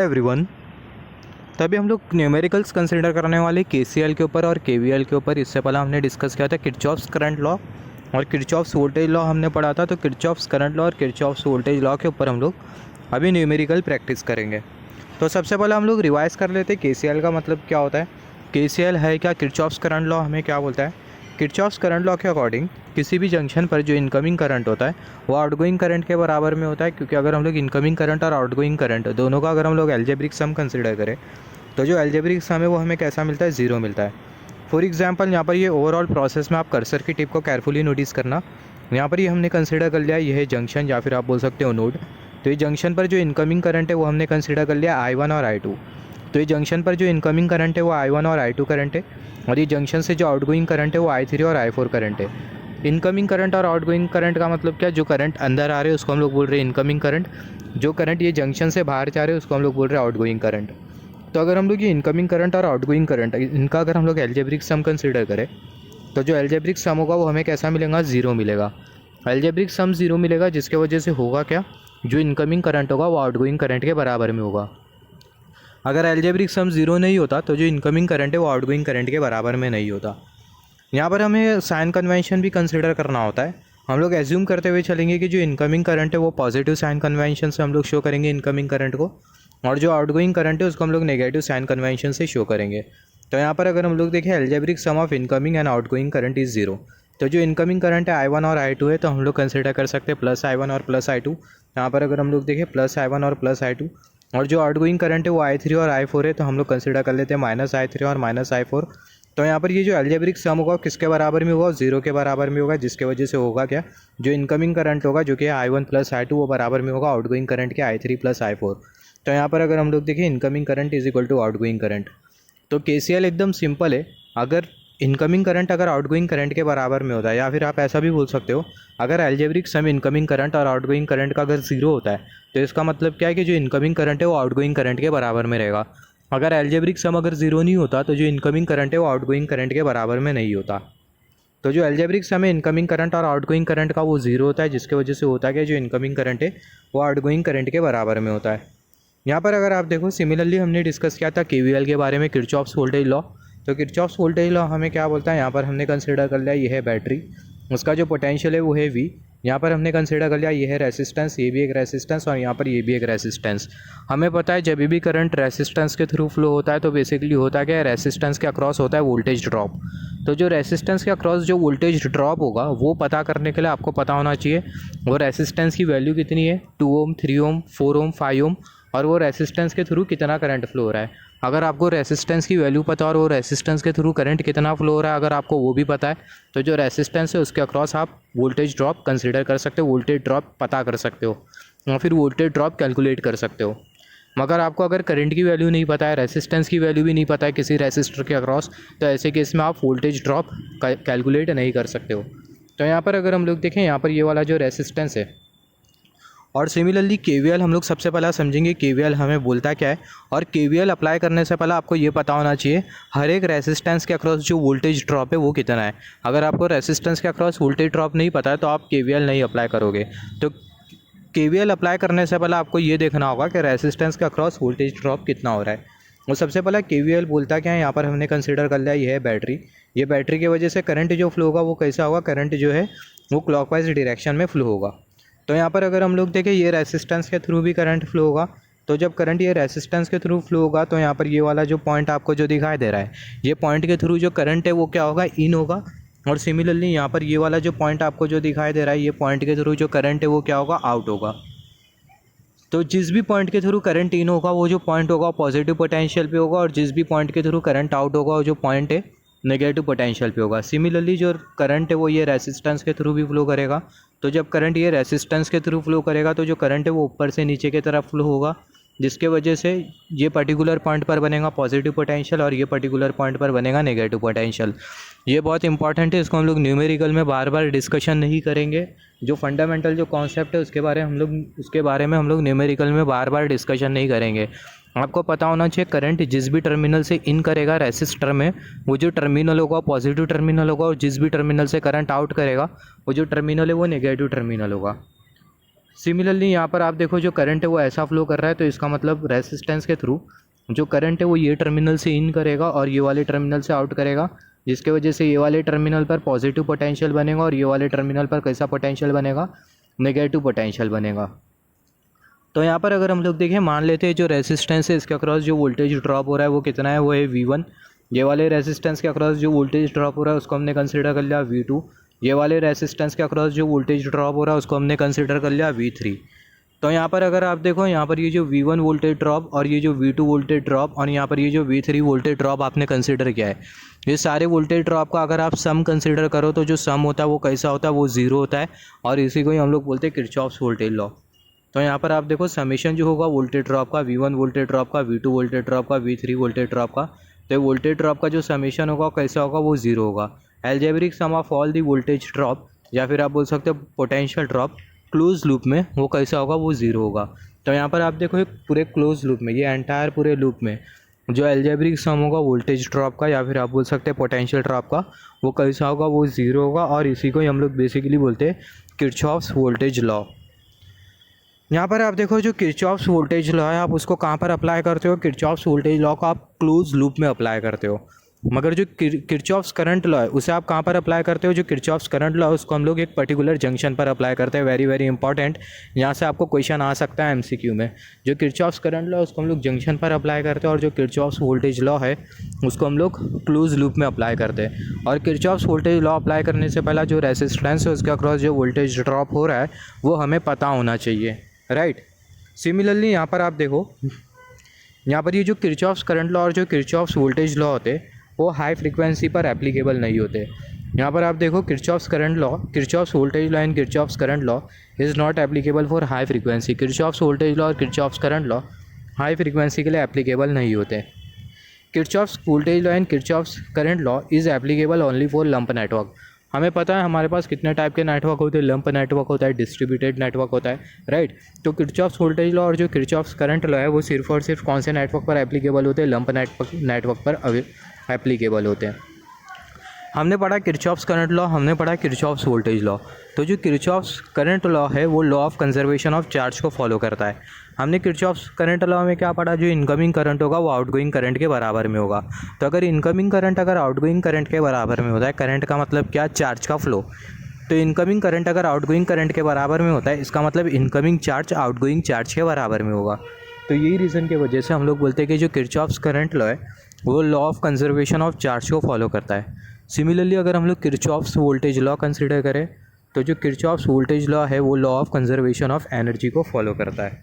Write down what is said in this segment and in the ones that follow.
Everyone. तभी हम लोग न्यूमेरिकल्स कंसिडर करने वाले केसीएल के ऊपर और केवीएल के ऊपर। इससे पहले हमने डिस्कस किया था किरचॉफ्स करंट लॉ और किरचॉफ्स वोल्टेज लॉ हमने पढ़ा था। तो किरचॉफ्स करंट लॉ और किरचॉफ्स वोल्टेज लॉ के ऊपर हम लोग अभी न्यूमेरिकल प्रैक्टिस करेंगे। तो सबसे पहले हम लोग रिवाइज कर लेते हैं केसीएल का मतलब क्या होता है, केसीएल है क्या, किरचॉफ्स करंट लॉ हमें क्या बोलता है। किरचॉफ्स करंट लॉ के अकॉर्डिंग किसी भी जंक्शन पर जो इनकमिंग करंट होता है वो आउटगोइंग करंट के बराबर में होता है, क्योंकि अगर हम लोग इनकमिंग करंट और आउटगोइंग करंट दोनों का अगर हम लोग एल्जेब्रिक सम कंसिडर करें तो जो एल्जेब्रिक सम है वो हमें कैसा मिलता है, ज़ीरो मिलता है। फॉर एग्जांपल यहाँ पर ये ओवरऑल प्रोसेस में आप कर्सर की टिप को केयरफुली नोटिस करना। यहाँ पर ये हमने कंसिडर कर लिया ये है जंक्शन या फिर आप बोल सकते हो नोड। तो ये जंक्शन पर जो इनकमिंग करंट है वो हमने कंसिडर कर लिया I1 और I2। तो ये जंक्शन पर जो इनकमिंग करंट है वो I1 और I2 करंट है, और ये जंक्शन से जो आउटगोइंग करंट है वो I3 और I4 करंट है। इनकमिंग करंट और आउटगोइंग करंट का मतलब क्या, जो करंट अंदर आ रहे हैं उसको हम लोग बोल रहे हैं इनकमिंग करंट, जो करंट ये जंक्शन से बाहर जा रहे हैं उसको हम लोग बोल रहे हैं आउटगोइंग करंट। तो अगर हम लोग ये इनकमिंग करंट और आउटगोइंग करंट इनका अगर हम लोग एल्जेब्रिक सम कंसिडर करें तो जो एल्जेब्रिक सम होगा वो हमें कैसा मिलेगा, ज़ीरो मिलेगा। एल्जेब्रिक सम ज़ीरो मिलेगा, जिसके वजह से होगा क्या, जो इनकमिंग करंट होगा वो आउटगोइंग करंट के बराबर में होगा। अगर एल्जेब्रिक सम ज़ीरो नहीं होता तो जो इनकमिंग करंट है वो आउटगोइंग करंट के बराबर में नहीं होता। यहाँ पर हमें साइन कन्वेंशन भी कंसिडर करना होता है। हम लोग एज्यूम करते हुए चलेंगे कि जो इनकमिंग करंट है वो पॉजिटिव साइन कन्वेंशन से हम लोग शो करेंगे इनकमिंग करंट को, और जो आउटगोइंग करंट है उसको हम लोग नेगेटिव साइन कन्वेंशन से शो करेंगे। तो यहाँ पर अगर हम लोग देखें algebraic sum of incoming and outgoing current is zero. तो जो इनकमिंग करंट है I1 और I2 है तो हम लोग कंसिडर कर सकते हैं प्लस I1 और प्लस I2। यहाँ पर अगर हम लोग देखें प्लस I1 और प्लस I2, और जो आउटगोइंग करंट है वो I3 और I4 है तो हम लोग कंसिडर कर लेते हैं माइनस I3 और माइनस I4। तो यहाँ पर ये जो एल्जेब्रिक सम होगा किसके बराबर में होगा, ज़ीरो के बराबर में होगा, जिसके वजह से होगा क्या, जो इनकमिंग करंट होगा जो कि I1 प्लस I2 वो बराबर में होगा आउटगोइंग करंट के I3 प्लस I4। तो यहाँ पर अगर हम लोग देखें incoming current is equal to outgoing current. तो केसीएल एकदम सिंपल है। अगर इनकमिंग करंट अगर आउटगोइंग करंट के बराबर में होता है, या फिर आप ऐसा भी बोल सकते हो अगर एल्जेब्रिक सम इनकमिंग करंट और आउटगोइंग करंट का अगर ज़ीरो होता है तो इसका मतलब क्या है कि जो इनकमिंग करंट है वो आउटगोइंग करंट के बराबर में रहेगा। अगर एल्जेब्रिक सम अगर ज़ीरो नहीं होता तो जो इनकमिंग करंट है वो आउटगोइंग करंट के बराबर में नहीं होता। तो जो एल्जेब्रिक सम है इनकमिंग करंट और आउटगोइंग करंट का वो ज़ीरो होता है, जिसकी वजह से होता है कि जो इनकमिंग करंट है वो आउटगोइंग करंट के बराबर में होता है। यहाँ पर अगर आप देखो सिमिलरली हमने डिस्कस किया था केवीएल के बारे में, किरचॉफ्स वोल्टेज लॉ। तो किरचॉफ्स वोल्टेज लॉ हमें क्या बोलता है, यहाँ पर हमने कंसिडर कर लिया ये है बैटरी, उसका जो पोटेंशियल है वो है V। यहाँ पर हमने कंसिडर कर लिया ये है रेसिस्टेंस, ये भी एक रेसिस्टेंस और यहाँ पर ये भी एक रेसिस्टेंस। हमें पता है जब भी करंट रेसिस्टेंस के थ्रू फ्लो होता है तो बेसिकली होता क्या है, रेसिस्टेंस के अक्रॉस होता है वोल्टेज ड्रॉप। तो जो रेसिस्टेंस के अक्रॉस जो वोल्टेज ड्रॉप होगा वो पता करने के लिए आपको पता होना चाहिए वो रेसिस्टेंस की वैल्यू कितनी है, 2 ओम, 3 ओम, 4 ओम, 5 ओम, और वो रेसिस्टेंस के थ्रू कितना करंट फ्लो हो रहा है। अगर आपको रेसिस्टेंस की वैल्यू पता और वो रेसिस्टेंस के थ्रू करंट कितना फ्लो हो रहा है अगर आपको वो भी पता है तो जो रेसिस्टेंस है उसके अक्रॉस आप वोल्टेज ड्रॉप कंसिडर कर सकते हो, वोल्टेज ड्रॉप पता कर सकते हो या फिर वोल्टेज ड्रॉप कैलकुलेट कर सकते हो। मगर आपको अगर करंट की वैल्यू नहीं पता है, रेसिस्टेंस की वैल्यू भी नहीं पता है किसी रेसिस्टर के अक्रॉस, तो ऐसे केस में आप वोल्टेज ड्रॉप कैलकुलेट नहीं कर सकते हो। तो यहाँ पर अगर हम लोग देखें यहाँ पर ये वाला जो रेसिस्टेंस है, और सिमिलरली केवीएल हम लोग सबसे पहला समझेंगे केवीएल हमें बोलता क्या है। और केवीएल अप्लाई करने से पहले आपको ये पता होना चाहिए हर एक रेसिस्टेंस के अक्रॉस जो वोल्टेज ड्रॉप है वो कितना है। अगर आपको रेसिस्टेंस के अक्रॉस वोल्टेज ड्रॉप नहीं पता है तो आप केवीएल नहीं अप्लाई करोगे। तो केवीएल अप्लाई करने से पहले आपको ये देखना होगा कि रेसिस्टेंस के अक्रॉस वोल्टेज ड्रॉप कितना हो रहा है। और सबसे पहला केवीएल बोलता क्या है, यहाँ पर हमने कंसिडर कर लिया ये है बैटरी। ये बैटरी की वजह से करंट जो फ्लो होगा वो कैसा होगा, करंट जो है वो क्लॉकवाइज डायरेक्शन में फ्लो होगा। तो यहाँ पर अगर हम लोग देखें ये रेसिस्टेंस के थ्रू भी करंट फ्लो होगा। तो जब करंट ये रेसिस्टेंस के थ्रू फ्लो होगा तो यहाँ पर ये वाला जो पॉइंट आपको जो दिखाई दे रहा है ये पॉइंट के थ्रू जो करंट है वो क्या होगा, इन होगा। और सिमिलरली यहाँ पर ये वाला जो पॉइंट आपको जो दिखाई दे रहा है ये पॉइंट के थ्रू जो करंट है वो क्या होगा, आउट होगा। तो जिस भी पॉइंट के थ्रू करंट इन होगा वो जो पॉइंट होगा पॉजिटिव पोटेंशियल पे होगा, और जिस भी पॉइंट के थ्रू करंट आउट होगा वो जो पॉइंट है नेगेटिव पोटेंशियल पे होगा। सिमिलरली जो करंट है वो ये रेसिस्टेंस के थ्रू भी फ्लो करेगा। तो जब करंट ये रेसिस्टेंस के थ्रू फ्लो करेगा तो जो करंट है वो ऊपर से नीचे की तरफ फ्लो होगा, जिसके वजह से ये पर्टिकुलर पॉइंट पर बनेगा पॉजिटिव पोटेंशियल और ये पर्टिकुलर पॉइंट पर बनेगा नेगेटिव पोटेंशियल। ये बहुत इंपॉर्टेंट है, इसको हम लोग न्यूमेरिकल में बार बार डिस्कशन नहीं करेंगे। जो फंडामेंटल जो कॉन्सेप्ट है उसके बारे में हम लोग न्यूमेरिकल में बार बार डिस्कशन नहीं करेंगे। आपको पता होना चाहिए करंट जिस भी टर्मिनल से इन करेगा रेसिस्टर में वो जो टर्मिनल होगा पॉजिटिव टर्मिनल होगा, और जिस भी टर्मिनल से करंट आउट करेगा वो जो टर्मिनल है वो नेगेटिव टर्मिनल होगा। सिमिलरली यहाँ पर आप देखो जो करंट है वो ऐसा फ्लो कर रहा है, तो इसका मतलब रेसिस्टेंस के थ्रू जो करंट है वो ये टर्मिनल से इन करेगा और ये वाले टर्मिनल से आउट करेगा, जिसके वजह से ये वाले टर्मिनल पर पॉजिटिव पोटेंशियल बनेगा और ये वाले टर्मिनल पर कैसा पोटेंशियल बनेगा, नेगेटिव पोटेंशियल बनेगा। तो यहाँ पर अगर हम लोग देखें, मान लेते हैं जो रेसिस्टेंस है इसके अक्रॉस जो वोल्टेज ड्रॉप हो रहा है वो कितना है, वो है V1। ये वाले रेसिस्टेंस के अक्रॉस जो वोल्टेज ड्रॉप हो रहा है उसको हमने कंसिडर कर लिया V2। ये वाले रेसिस्टेंस के अक्रॉस जो वोल्टेज ड्रॉप हो रहा है उसको हमने कंसिडर कर लिया V3। तो यहाँ पर अगर आप देखो, यहाँ पर ये जो V1 वोल्टेज ड्रॉप और ये जो V2 वोल्टेज ड्रॉप और यहाँ पर ये जो V3 वोल्टेज ड्रॉप आपने कंसिडर किया है, ये सारे वोल्टेज ड्रॉप का अगर आप सम कंसिडर करो तो जो सम होता है वो कैसा होता है, वो ज़ीरो होता है, और इसी को ही हम लोग बोलते हैं किरचॉफ्स वोल्टेज लॉ। तो यहाँ पर आप देखो समेशन जो होगा वोल्टेज ड्रॉप का, V1 वोल्टेज ड्रॉप का, V2 वोल्टेज ड्रॉप का, V3 वोल्टेज ड्रॉप का, तो वोल्टेज ड्रॉप का जो समेशन होगा कैसा होगा, वो ज़ीरो होगा। Algebraic sum of all the voltage drop, या फिर आप बोल सकते हो पोटेंशियल ड्रॉप क्लोज लूप में, वो कैसा होगा, वो ज़ीरो होगा। तो यहाँ पर आप देखो एक पूरे क्लोज लूप में, ये एंटायर पूरे लूप में जो एल्जेब्रिक सम होगा वोल्टेज ड्रॉप का, या फिर आप बोल सकते हैं पोटेंशियल ड्रॉप का, वो कैसा होगा, वो ज़ीरो होगा, और इसी को ही हम लोग बेसिकली बोलते हैं किरचॉफ्स वोल्टेज लॉ। यहाँ पर आप देखो जो किरचॉफ्स वोल्टेज लॉ है आप उसको कहाँ पर अप्लाई करते हो, किरचॉफ्स वोल्टेज लॉ को आप क्लोज लूप में अप्लाई करते हो, मगर जो किरचॉफ्स करंट लॉ है उसे आप कहाँ पर अप्लाई करते हो, जो किरचॉफ्स करंट लॉ है उसको हम लोग एक पर्टिकुलर जंक्शन पर अप्लाई करते हैं। वेरी वेरी इंपॉर्टेंट, यहाँ से आपको क्वेश्चन आ सकता है MCQ में। जो किरचॉफ्स करंट लॉ है उसको हम लोग जंक्शन पर अप्लाई करते हैं, और जो किरचॉफ्स वोल्टेज लॉ है उसको हम लोग क्लोज लूप में अप्लाई करते हैं। और किरचॉफ्स वोल्टेज लॉ अप्लाई करने से पहला जो रेसिस्टेंस है उसके अक्रॉस जो वोल्टेज ड्रॉप हो रहा है वो हमें पता होना चाहिए, राइट। सिमिलरली यहाँ पर आप देखो, यहाँ पर ये जो किरचॉफ्स करंट लॉ और जो किरचॉफ्स वोल्टेज लॉ होते हैं वो हाई फ्रीक्वेंसी पर एप्लीकेबल नहीं होते। यहाँ पर आप देखो Kirchhoff's current law, Kirchhoff's voltage law and Kirchhoff's current law is not applicable for high frequency. Kirchhoff's voltage law और Kirchhoff's current law high frequency के लिए एप्लीकेबल नहीं होते। Kirchhoff's voltage law and Kirchhoff's current law is applicable only for lump network. हमें पता है हमारे पास कितने टाइप के नेटवर्क होते हैं, लंप नेटवर्क होता है, डिस्ट्रीब्यूटेड नेटवर्क होता है, राइट। तो किरचॉफ्स वोल्टेज लॉ और जो किरचॉफ्स करंट लॉ है वो सिर्फ और सिर्फ कौन से नेटवर्क पर एप्लीकेबल होते हैं, लंप नेटवर्क पर एप्लीकेबल होते हैं। हमने पढ़ा किरचॉफ्स करंट लॉ, हमने पढ़ा किरचॉफ्स वोल्टेज लॉ। तो जो किरचॉफ्स करंट लॉ है वो law of conservation of charge को फॉलो करता है। हमने किरचॉफ्स करंट लॉ में क्या पढ़ा, जो इनकमिंग करंट होगा वो आउटगोइंग करंट के बराबर में होगा। तो अगर इनकमिंग करंट अगर आउटगोइंग करंट के बराबर में होता है, करंट का मतलब क्या, चार्ज का फ्लो, तो इनकमिंग करंट अगर आउटगोइंग करंट के बराबर में होता है इसका मतलब इनकमिंग चार्ज आउटगोइंग चार्ज के बराबर में होगा। तो यही रीज़न की वजह से हम लोग बोलते हैं कि जो किरचॉफ्स करंट लॉ है वो law of conservation of charge को फॉलो करता है। सिमिलरली अगर हम लोग किरचॉफ्स वोल्टेज लॉ कंसिडर करें तो जो किरचॉफ्स वोल्टेज लॉ है वो law of conservation of energy को फॉलो करता है,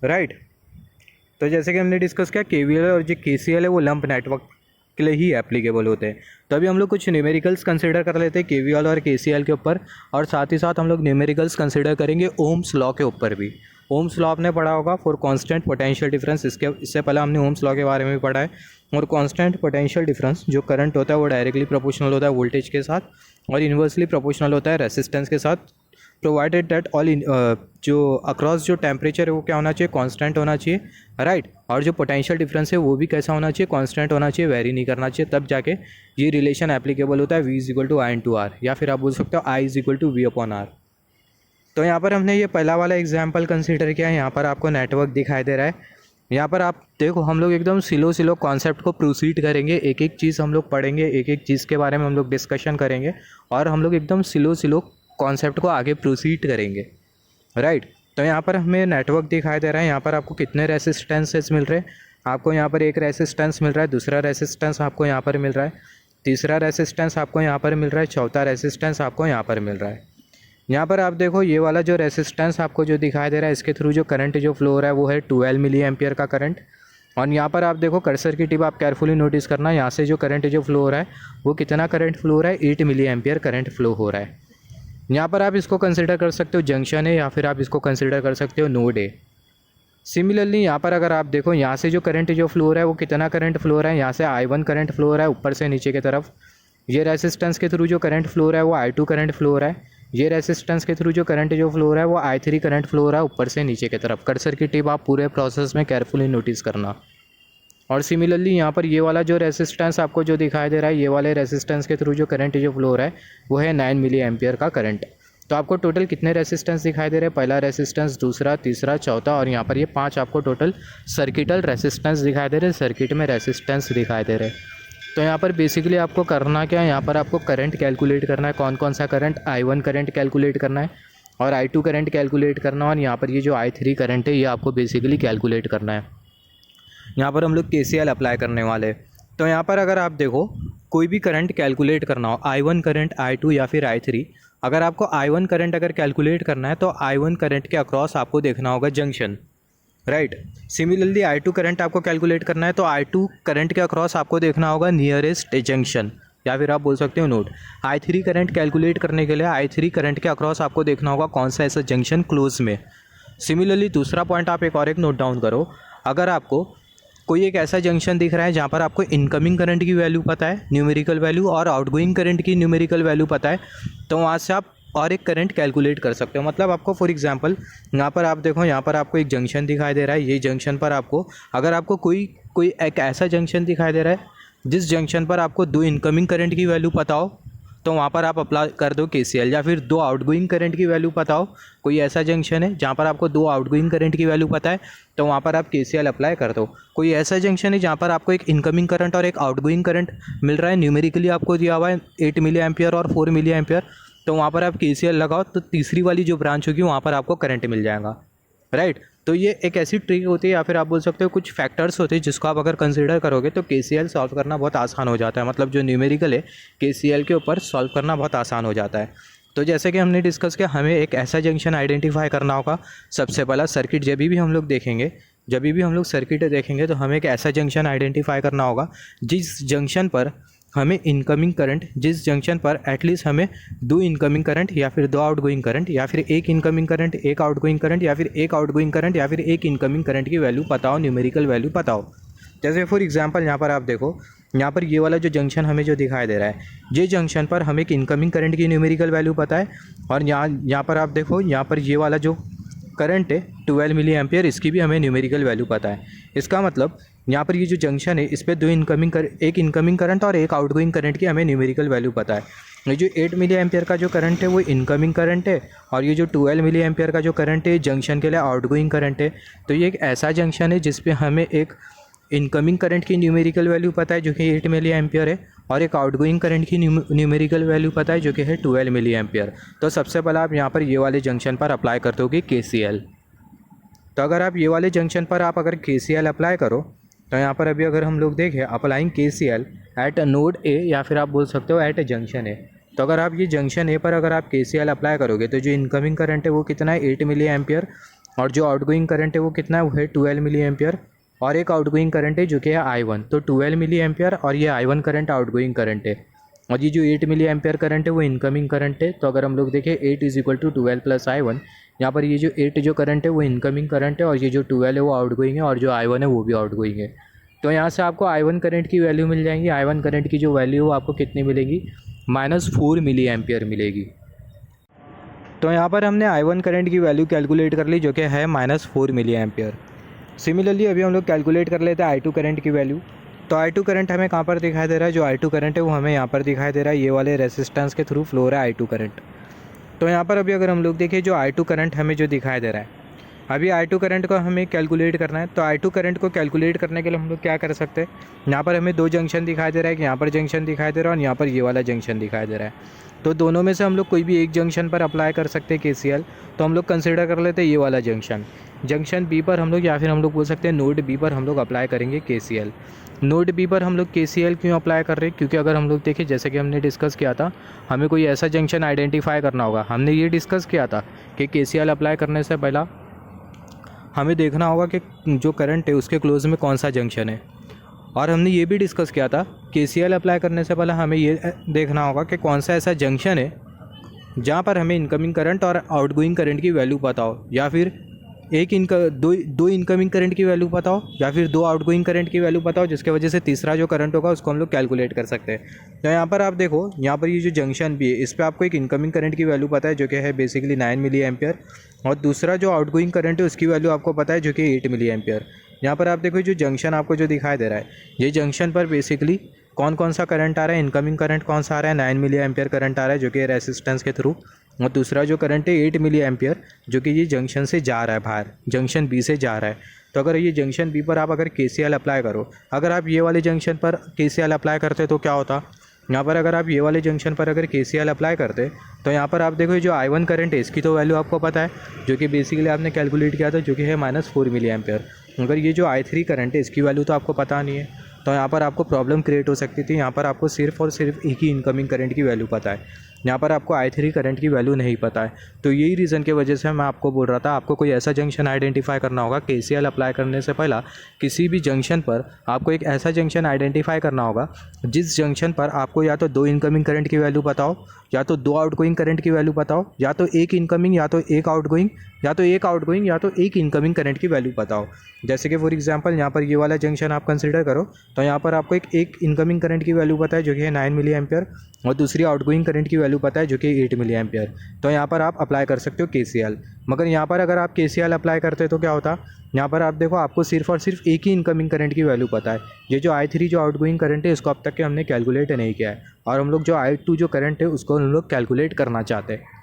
राइट। तो जैसे कि हमने डिस्कस किया KVL और जो KCL है वो लंप नेटवर्क के लिए ही एप्लीकेबल होते हैं। तो अभी हम लोग कुछ न्यूमेरिकल्स कंसिडर कर लेते हैं KVL और KCL के ऊपर, और साथ ही साथ हम लोग न्यूमेरिकल्स कंसिडर करेंगे ओम्स लॉ के ऊपर भी। ओम्स लॉ आपने पढ़ा होगा फॉर कांस्टेंट पोटेंशियल डिफरेंस, इससे पहले हमने ओम्स लॉ के बारे में भी पढ़ा है। और कांस्टेंट पोटेंशियल डिफरेंस जो करंट होता है वो डायरेक्टली प्रोपोर्शनल होता है वोल्टेज के साथ, और इन्वर्सली प्रोपोर्शनल होता है रेसिस्टेंस के साथ, प्रोवाइडेड दैट ऑल जो अक्रॉस जो टेम्परेचर है वो क्या होना चाहिए, कांस्टेंट होना चाहिए, राइट। और जो पोटेंशियल डिफरेंस है वो भी कैसा होना चाहिए, कांस्टेंट होना चाहिए, वेरी नहीं करना चाहिए, तब जाके ये रिलेशन एप्लीकेबल होता है V = I/R, या फिर आप बोल सकते हो I = V/R। तो यहाँ पर हमने ये पहला वाला एग्जाम्पल कंसिडर किया है। यहाँ पर आपको नेटवर्क दिखाई दे रहा है। यहाँ पर आप देखो हम लोग एकदम स्लो कॉन्सेप्ट को प्रोसीड करेंगे, एक एक चीज़ हम लोग पढ़ेंगे, एक एक चीज़ के बारे में हम लोग डिस्कशन करेंगे, और हम लोग एकदम स्लो कॉन्सेप्ट को आगे प्रोसीड करेंगे, राइट। तो यहाँ पर हमें नेटवर्क दिखाई दे रहा है। यहाँ पर आपको कितने रेसिस्टेंसेस मिल रहे हैं, आपको यहाँ पर एक रेसिस्टेंस मिल रहा है, दूसरा रेसिस्टेंस आपको यहाँ पर मिल रहा है, तीसरा रेसिस्टेंस आपको यहाँ पर मिल रहा है, चौथा रेसिस्टेंस आपको यहाँ पर मिल रहा है। यहाँ पर आप देखो ये वाला जो रेसिस्टेंस आपको जो दिखाई दे रहा है इसके थ्रू जो करंट जो फ्लो हो रहा है वो है 12 मिली एम्पियर का करंट। और यहाँ पर आप देखो कर्सर की टिप आप केयरफुली नोटिस करना, यहाँ से जो करंट जो फ्लो हो रहा है वो कितना करंट फ्लो हो रहा है, 8 मिली एम्पियर करंट फ्लो हो रहा है। यहाँ पर आप इसको कंसिडर कर सकते हो जंक्शन है, या फिर आप इसको कंसिडर कर सकते हो नोड है। सिमिलरली यहाँ पर अगर आप देखो यहाँ से जो करंट जो फ्लो हो रहा है वो कितना करंट फ्लो हो रहा है, यहाँ से I1 करंट फ्लो हो रहा है ऊपर से नीचे की तरफ। ये रेसिस्टेंस के थ्रू जो करंट फ्लो हो रहा है वो I2 करंट फ्लो हो रहा है। ये रेसिस्टेंस के थ्रू जो करंट जो फ्लो हो रहा है वो I3 करंट फ्लो हो रहा है ऊपर से नीचे की तरफ। कर्सर की टिप आप पूरे प्रोसेस में केयरफुली नोटिस करना। और सिमिलरली यहाँ पर ये वाला जो रेसिस्टेंस आपको जो दिखाई दे रहा है, ये वाले रेसिस्टेंस के थ्रू जो करंट जो फ्लो हो रहा है वो है 9 मिली एम्पियर का करंट। तो आपको टोटल कितने रेसिस्टेंस दिखाई दे रहे हैं, पहला रेसिस्टेंस, दूसरा, तीसरा, चौथा और यहाँ पर ये 5 आपको टोटल सर्किटल रेसिस्टेंस दिखाई दे रहे हैं, सर्किट में रेसिस्टेंस दिखाई दे रहे हैं। तो यहाँ पर बेसिकली आपको करना क्या है, यहाँ पर आपको करंट कैलकुलेट करना है, कौन कौन सा करंट, I1 करंट कैलकुलेट करना है और I2 करंट कैलकुलेट करना है और यहाँ पर ये जो I3 करंट है ये आपको बेसिकली कैलकुलेट करना है। यहाँ पर हम लोग KCL अप्लाई करने वाले हैं। तो यहाँ पर अगर आप देखो कोई भी करंट कैलकुलेट करना हो, I1 करंट, I2 या फिर I3, अगर आपको I1 करंट अगर कैलकुलेट करना है तो I1 करंट के अक्रॉस आपको देखना होगा junction, right. Similarly I2 current आपको कैलकुलेट करना है तो I2 करंट के अक्रॉस आपको देखना होगा नियरेस्ट जंक्शन, या फिर आप बोल सकते हो नोड। I3 करंट कैलकुलेट करने के लिए I3 करंट के अक्रॉस आपको देखना होगा कौन सा ऐसा जंक्शन क्लोज में। सिमिलरली दूसरा पॉइंट आप एक नोट डाउन करो, अगर आपको कोई एक ऐसा जंक्शन दिख रहा है जहाँ पर आपको इनकमिंग करंट की वैल्यू पता है, न्यूमेरिकल वैल्यू, और आउटगोइंग करंट की न्यूमेरिकल वैल्यू पता है, तो वहाँ से आप और एक करंट कैलकुलेट कर सकते हो। मतलब आपको फॉर एग्जांपल यहाँ पर आप देखो, यहाँ पर आपको एक जंक्शन दिखाई दे रहा है, ये जंक्शन पर आपको अगर आपको कोई एक ऐसा जंक्शन दिखाई दे रहा है जिस जंक्शन पर आपको 2 इनकमिंग करंट की वैल्यू पता हो तो वहाँ पर आप अप्लाई कर दो KCL, या फिर 2 आउटगोइंग करंट की वैल्यू पता हो, कोई ऐसा जंक्शन है जहाँ पर आपको 2 आउटगोइंग करंट की वैल्यू पता है तो वहाँ पर आप KCL अप्लाई कर दो। कोई ऐसा जंक्शन है जहाँ पर आपको एक इनकमिंग करंट और एक आउटगोइंग करंट मिल रहा है, न्यूमेरिकली आपको दिया हुआ है 8 मिली एम्पियर और 4 मिली एम्पियर, तो वहाँ पर आप KCL लगाओ तो तीसरी वाली जो ब्रांच होगी वहाँ पर आपको करंट मिल जाएगा, राइट। तो ये एक ऐसी ट्रिक होती है या फिर आप बोल सकते हो कुछ फैक्टर्स होते हैं जिसको आप अगर कंसीडर करोगे तो KCL सॉल्व करना बहुत आसान हो जाता है। मतलब जो न्यूमेरिकल है KCL के ऊपर सॉल्व करना बहुत आसान हो जाता है। तो जैसे कि हमने डिस्कस किया, हमें एक ऐसा जंक्शन आइडेंटिफाई करना होगा। सबसे पहला सर्किट जब भी हम लोग देखेंगे, सर्किट देखेंगे तो हमें एक ऐसा जंक्शन आइडेंटिफाई करना होगा जिस जंक्शन पर हमें इनकमिंग करंट, जिस जंक्शन पर एटलीस्ट हमें 2 इनकमिंग करंट या फिर 2 आउटगोइंग करंट या फिर 1 इनकमिंग करंट, 1 आउटगोइंग करंट या फिर 1 आउटगोइंग करंट या फिर 1 इनकमिंग करंट की वैल्यू पता हो, न्यूमेरिकल वैल्यू पता हो। जैसे फॉर एग्जांपल यहाँ पर आप देखो, यहाँ पर ये वाला जो जंक्शन हमें जो दिखाई दे रहा है, ये जंक्शन पर हमें एक इनकमिंग करंट की न्यूमेरिकल वैल्यू पता है, और यहाँ पर आप देखो, यहाँ पर ये वाला जो करंट है 12 मिली एम्पियर, इसकी भी हमें न्यूमेरिकल वैल्यू पता है। इसका मतलब यहाँ पर ये जो जंक्शन है इस पर 2 एक इनकमिंग करंट और 1 आउटगोइंग करंट की हमें न्यूमेरिकल वैल्यू पता है। ये जो 8 मिली एम्पियर का जो करंट है वो इनकमिंग करंट है, और ये जो 12 मिली एम्पियर का जो करंट है जंक्शन के लिए आउटगोइंग करंट है। तो ये एक ऐसा जंक्शन है जिस पे हमें एक इनकमिंग करंट की न्यूमेरिकल वैल्यू पता है जो कि 8 मिली एम्पियर है, और एक आउटगोइंग करंट की न्यूमेरिकल वैल्यू पता है जो कि है 12 मिली एम्पियर। तो सबसे पहले आप यहाँ पर ये वाले जंक्शन पर अप्लाई कर दोगे KCL। तो अगर आप ये वाले जंक्शन पर आप अगर KCL अप्लाई करो तो यहाँ पर अभी अगर हम लोग देखें, applying KCL at node A, या फिर आप बोल सकते हो एट जंक्शन A। तो अगर आप ये जंक्शन A पर अगर आप KCL अप्लाई करोगे तो जो इनकमिंग करंट है वो कितना है, 8 मिली एम्पियर, और जो आउटगोइंग करंट है वो कितना है, वो है 12 मिली एम्पियर, और एक आउटगोइंग करंट है जो कि है I1। तो 12 मिली एम्पियर और ये I1 करंट आउटगोइंग करंट है, और ये जो 8 मिली एम्पियर करंट है वो इनकमिंग करंट है। तो अगर हम लोग देखें 8 = 12 + I1, यहाँ पर ये जो 8 जो करंट है वो इनकमिंग करंट है, और ये जो 12 है वो आउटगोइंग है, और जो I1 है वो भी आउटगोइंग है। तो यहाँ से आपको I1 करंट की वैल्यू मिल जाएंगी। I1 करंट की जो वैल्यू है आपको कितनी मिलेगी, -4 मिली एम्पियर मिलेगी। तो यहाँ पर हमने I1 करंट की वैल्यू कैलकुलेट कर ली जो कि है -4 मिली एम्पियर। सिमिलरली अभी हम लोग कैलकुलेट कर लेते हैं I2 करंट की वैल्यू। तो I2 करंट हमें कहाँ पर दिखाई दे रहा है, जो I2 करंट है वो हमें यहाँ पर दिखाई दे रहा है, ये वाले रेसिस्टेंस के थ्रू फ्लो हो रहा है I2 करंट। तो यहाँ पर अभी अगर हम लोग देखें जो I2 करंट हमें जो दिखाई दे रहा है, अभी I2 करंट को हमें कैलकुलेट करना है। तो I2 करंट को कैलकुलेट करने के लिए हम लोग क्या कर सकते हैं, यहाँ पर हमें 2 जंक्शन दिखाई दे रहा है कि यहाँ पर जंक्शन दिखाई दे रहा है और यहाँ पर ये वाला जंक्शन दिखाई दे रहा है। तो दोनों में से हम लोग कोई भी एक जंक्शन पर अप्लाई कर सकते हैं KCL। तो हम लोग कंसिडर कर लेते हैं ये वाला जंक्शन B पर हम लोग, या फिर हम लोग बोल सकते हैं नोड B पर हम लोग अप्लाई करेंगे KCL। नोड B पर हम लोग KCL क्यों अप्लाई कर रहे हैं, क्योंकि अगर हम लोग देखें जैसे कि हमने डिस्कस किया था, हमें कोई ऐसा जंक्शन आइडेंटिफाई करना होगा। हमने ये डिस्कस किया था कि KCL अप्लाई करने से पहला हमें देखना होगा कि जो करंट है उसके क्लोज में कौन सा जंक्शन है, और हमने ये भी डिस्कस किया था KCL अप्लाई करने से पहले हमें ये देखना होगा कि कौन सा ऐसा जंक्शन है जहाँ पर हमें इनकमिंग करंट और आउटगोइंग करंट की वैल्यू पता हो, या फिर दो इनकमिंग करंट की वैल्यू पता हो, या फिर 2 आउटगोइंग करंट की वैल्यू पता हो, जिसके वजह से तीसरा जो करंट होगा उसको हम लोग कैलकुलेट कर सकते हैं। तो यहाँ पर आप देखो, यहाँ पर ये जो जंक्शन भी है इस पर आपको एक इनकमिंग करंट की वैल्यू पता है जो कि है बेसिकली 9 मिली एम्पियर, और दूसरा जो आउटगोइंग करंट है उसकी वैल्यू आपको पता है जो कि 8 मिली एम्पियर। यहाँ पर आप देखो जो जंक्शन आपको जो दिखाई दे रहा है, ये जंक्शन पर बेसिकली कौन कौन सा करंट आ रहा है, इनकमिंग करंट कौन सा आ रहा है, 9 मिली एम्पियर करंट आ रहा है जो कि रेसिस्टेंस के थ्रू, और दूसरा जो करंट है 8 मिली एम्पियर, जो कि ये जंक्शन से जा रहा है बाहर, जंक्शन बी से जा रहा है। तो अगर ये जंक्शन बी पर आप अगर KCL अप्लाई करो, अगर आप ये वाले जंक्शन पर KCL अप्लाई करते तो क्या होता, यहाँ पर अगर आप ये वाले जंक्शन पर अगर KCL अप्लाई करते तो यहाँ पर आप देखो जो I1 करंट है इसकी तो वैल्यू आपको पता है, जो कि बेसिकली आपने कैलकुलेट किया था, जो कि है -4 मिली एम्पियर। अगर ये जो I3 करंट है इसकी वैल्यू तो आपको पता नहीं है, तो यहाँ पर आपको प्रॉब्लम क्रिएट हो सकती थी। यहाँ पर आपको सिर्फ और सिर्फ एक ही इनकमिंग करंट की वैल्यू पता है, यहाँ पर आपको I3 करंट की वैल्यू नहीं पता है। तो यही रीज़न की वजह से मैं आपको बोल रहा था, आपको कोई ऐसा जंक्शन आइडेंटिफाई करना होगा KCL अप्लाई करने से पहला। किसी भी जंक्शन पर आपको एक ऐसा जंक्शन आइडेंटिफाई करना होगा जिस जंक्शन पर आपको या तो 2 इनकमिंग करंट की वैल्यू पता हो, या तो 2 आउटगोइंग करंट की वैल्यू पता हो, या तो एक इनकमिंग या तो एक आउटगोइंग, या तो एक आउटगोइंग या तो एक इनकमिंग करंट की वैल्यू पता हो। जैसे कि फॉर एग्जांपल यहाँ पर ये वाला जंक्शन आप कंसिडर करो, तो यहाँ पर आपको एक इनकमिंग करंट की वैल्यू पता है जो कि है 9 मिली एम्पियर, और दूसरी आउटगोइंग करंट की वैल्यू पता है जो कि 8 मिली एम्पियर। तो यहाँ पर आप अप्लाई कर सकते हो KCL। मगर यहाँ पर अगर आप KCL अप्लाई करते तो क्या होता, यहाँ पर आप देखो आपको सिर्फ और सिर्फ एक ही इनकमिंग करंट की वैल्यू पता है। ये जो I3 जो आउटगोइंग करंट है इसको अब तक के हमने कैलकुलेट नहीं किया है, और हम लोग जो I2 जो करंट है उसको हम लोग कैलकुलेट करना चाहते हैं।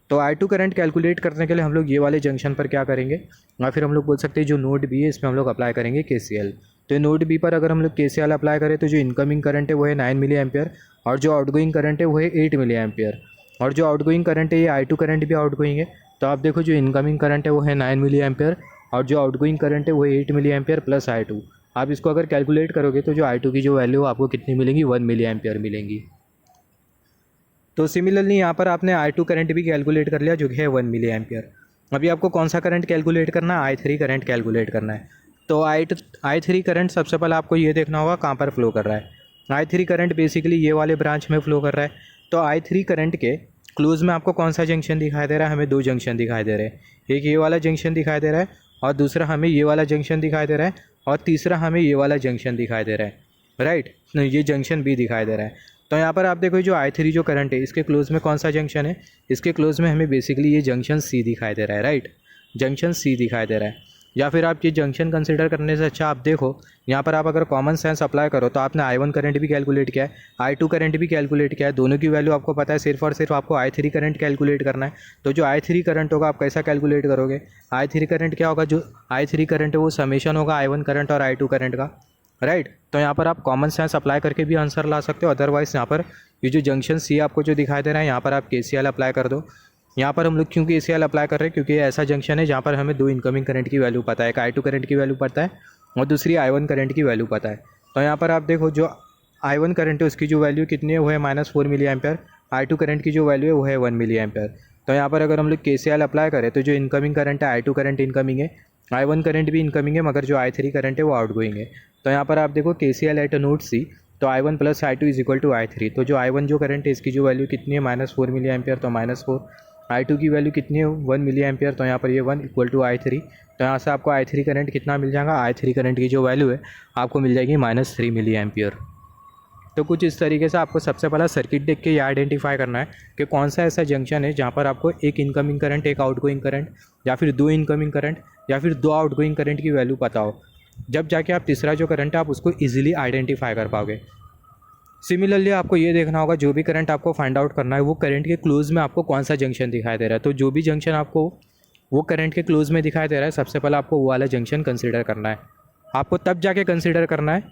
तो I2 करंट कैलकुलेट करने के लिए हम लोग ये वाले जंक्शन पर क्या करेंगे, या फिर हम लोग बोल सकते हैं जो नोड बी है इसमें हम लोग अप्लाई करेंगे KCL। तो नोड बी पर अगर हम लोग KCL अप्लाई करें तो जो इनकमिंग करंट है वो है 9 मिली एम्पियर, और जो आउटगोइंग करंट है वो है 8 मिली एम्पियर। और जो आउटगोइंग करंट है ये I2 करंट भी आउटगोइंग है। तो आप देखो जो इनकमिंग करंट है वो है 9 मिली एम्पियर, और जो आउटगोइंग करंट है वो है 8 मिली एम्पियर प्लस I2। आप इसको अगर कैलकुलेट करोगे तो जो I2 की जो वैल्यू आपको कितनी मिलेंगी, 1 मिली एम्पियर मिलेंगी। तो सिमिलरली यहाँ पर आपने I2 करंट भी कैलकुलेट कर लिया जो कि है 1 मिली एम्पियर। अभी आपको कौन सा करंट कैलकुलेट करना है, I3 करंट कैलकुलेट करना है। तो I3 करंट सबसे पहले आपको ये देखना होगा कहाँ पर फ्लो कर रहा है। I3 करंट बेसिकली ये वाले ब्रांच में फ्लो कर रहा है। तो I3 करंट के क्लोज में आपको कौन सा जंक्शन दिखाई दे रहा है, हमें 2 जंक्शन दिखाई दे रहे हैं। एक ये वाला जंक्शन दिखाई दे रहा है, और दूसरा हमें ये वाला जंक्शन दिखाई दे रहा है, और तीसरा हमें ये वाला जंक्शन दिखाई दे रहा है, राइट। ये जंक्शन बी दिखाई दे रहा है। तो यहाँ पर आप देखो जो I3 जो करंट है इसके क्लोज में कौन सा जंक्शन है, इसके क्लोज में हमें बेसिकली ये जंक्शन C दिखाई दे रहा है, राइट। जंक्शन C दिखाई दे रहा है। या फिर आप ये जंक्शन कंसिडर करने से अच्छा आप देखो यहाँ पर आप अगर कॉमन सेंस अप्लाई करो तो आपने I1 करंट भी कैलकुलेट किया है, I2 करंट भी कैलकुलेट किया है, दोनों की वैल्यू आपको पता है। सिर्फ और सिर्फ आपको I3 करंट कैलकुलेट करना है। तो जो I3 करंट होगा आप कैसा कैलकुलेट करोगे, I3 करंट क्या होगा, जो I3 करंट है वो समेशन होगा I1 करंट और I2 करंट का, राइट। तो यहाँ पर आप कॉमन सेंस अप्लाई करके भी आंसर ला सकते हो। अदरवाइज़ यहाँ पर ये जो जंक्शन C आपको जो दिखाई दे रहा है यहाँ पर आप KCL अप्लाई कर दो। यहाँ पर हम लोग क्यों KCL अप्लाई कर रहे हैं, क्योंकि ये ऐसा जंक्शन है जहाँ पर हमें 2 इनकमिंग करंट की वैल्यू पता है। एक I2 करंट की वैल्यू पता है और दूसरी I1 करंट की वैल्यू पता है। तो यहाँ पर आप देखो जो I1 करंट है उसकी जो वैल्यू कितनी है वो है -4 मिली एम्पियर, I2 करंट की जो वैल्यू है वो है 1 मिली एम्पियर। तो यहाँ पर अगर हम लोग KCL अप्लाई करें तो जो इनकमिंग करंट है I2 करंट इनकमिंग है, I1 करंट भी इनकमिंग है, मगर जो I3 करंट है वो आउटगोइंग है। तो यहाँ पर आप देखो KCL एट नोड C, तो I1 plus I2 is equal to I3। तो जो I1 जो करंट है इसकी जो वैल्यू कितनी है -4 मिली एम्पियर, तो -4। I2 की वैल्यू कितनी है 1 मिली एम्पियर, तो यहाँ पर ये 1 इक्वल टू I3। तो यहाँ से आपको I3 करंट कितना मिल जाएगा, I3 करंट की जो वैल्यू है आपको मिल जाएगी -3 मिली एम्पियर। तो कुछ इस तरीके से आपको सबसे पहला सर्किट देख के ये आइडेंटिफाई करना है कि कौन सा ऐसा जंक्शन है जहाँ पर आपको एक इनकमिंग करंट, एक आउटगोइंग करंट, या फिर 2 इनकमिंग करंट या फिर 2 आउटगोइंग करंट की वैल्यू पता हो। जब जाके आप तीसरा जो करंट है आप उसको ईजिली आइडेंटिफाई कर पाओगे। सिमिलरली आपको ये देखना होगा जो भी करंट आपको फाइंड आउट करना है वो करंट के क्लोज में आपको कौन सा जंक्शन दिखाई दे रहा है। तो जो भी जंक्शन आपको वो करंट के क्लोज में दिखाई दे रहा है सबसे पहले आपको वो वाला जंक्शन कंसिडर करना है। आपको तब जाके कंसिडर करना है,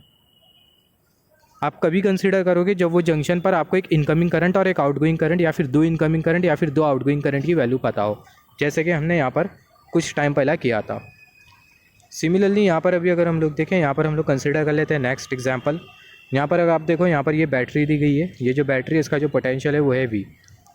आप कभी कंसिडर करोगे जब वो जंक्शन पर आपको एक इनकमिंग करंट और एक आउटगोइंग करंट या फिर 2 इनकमिंग करंट या फिर 2 आउटगोइंग करंट की वैल्यू पता हो, जैसे कि हमने यहाँ पर कुछ टाइम पहला किया था। सिमिलरली यहाँ पर अभी अगर हम लोग देखें, यहाँ पर हम लोग कंसिडर कर लेते हैं नेक्स्ट एग्जाम्पल। यहाँ पर अगर आप देखो यहाँ पर ये बैटरी दी गई है, ये जो बैटरी है इसका जो पोटेंशियल है वो है V।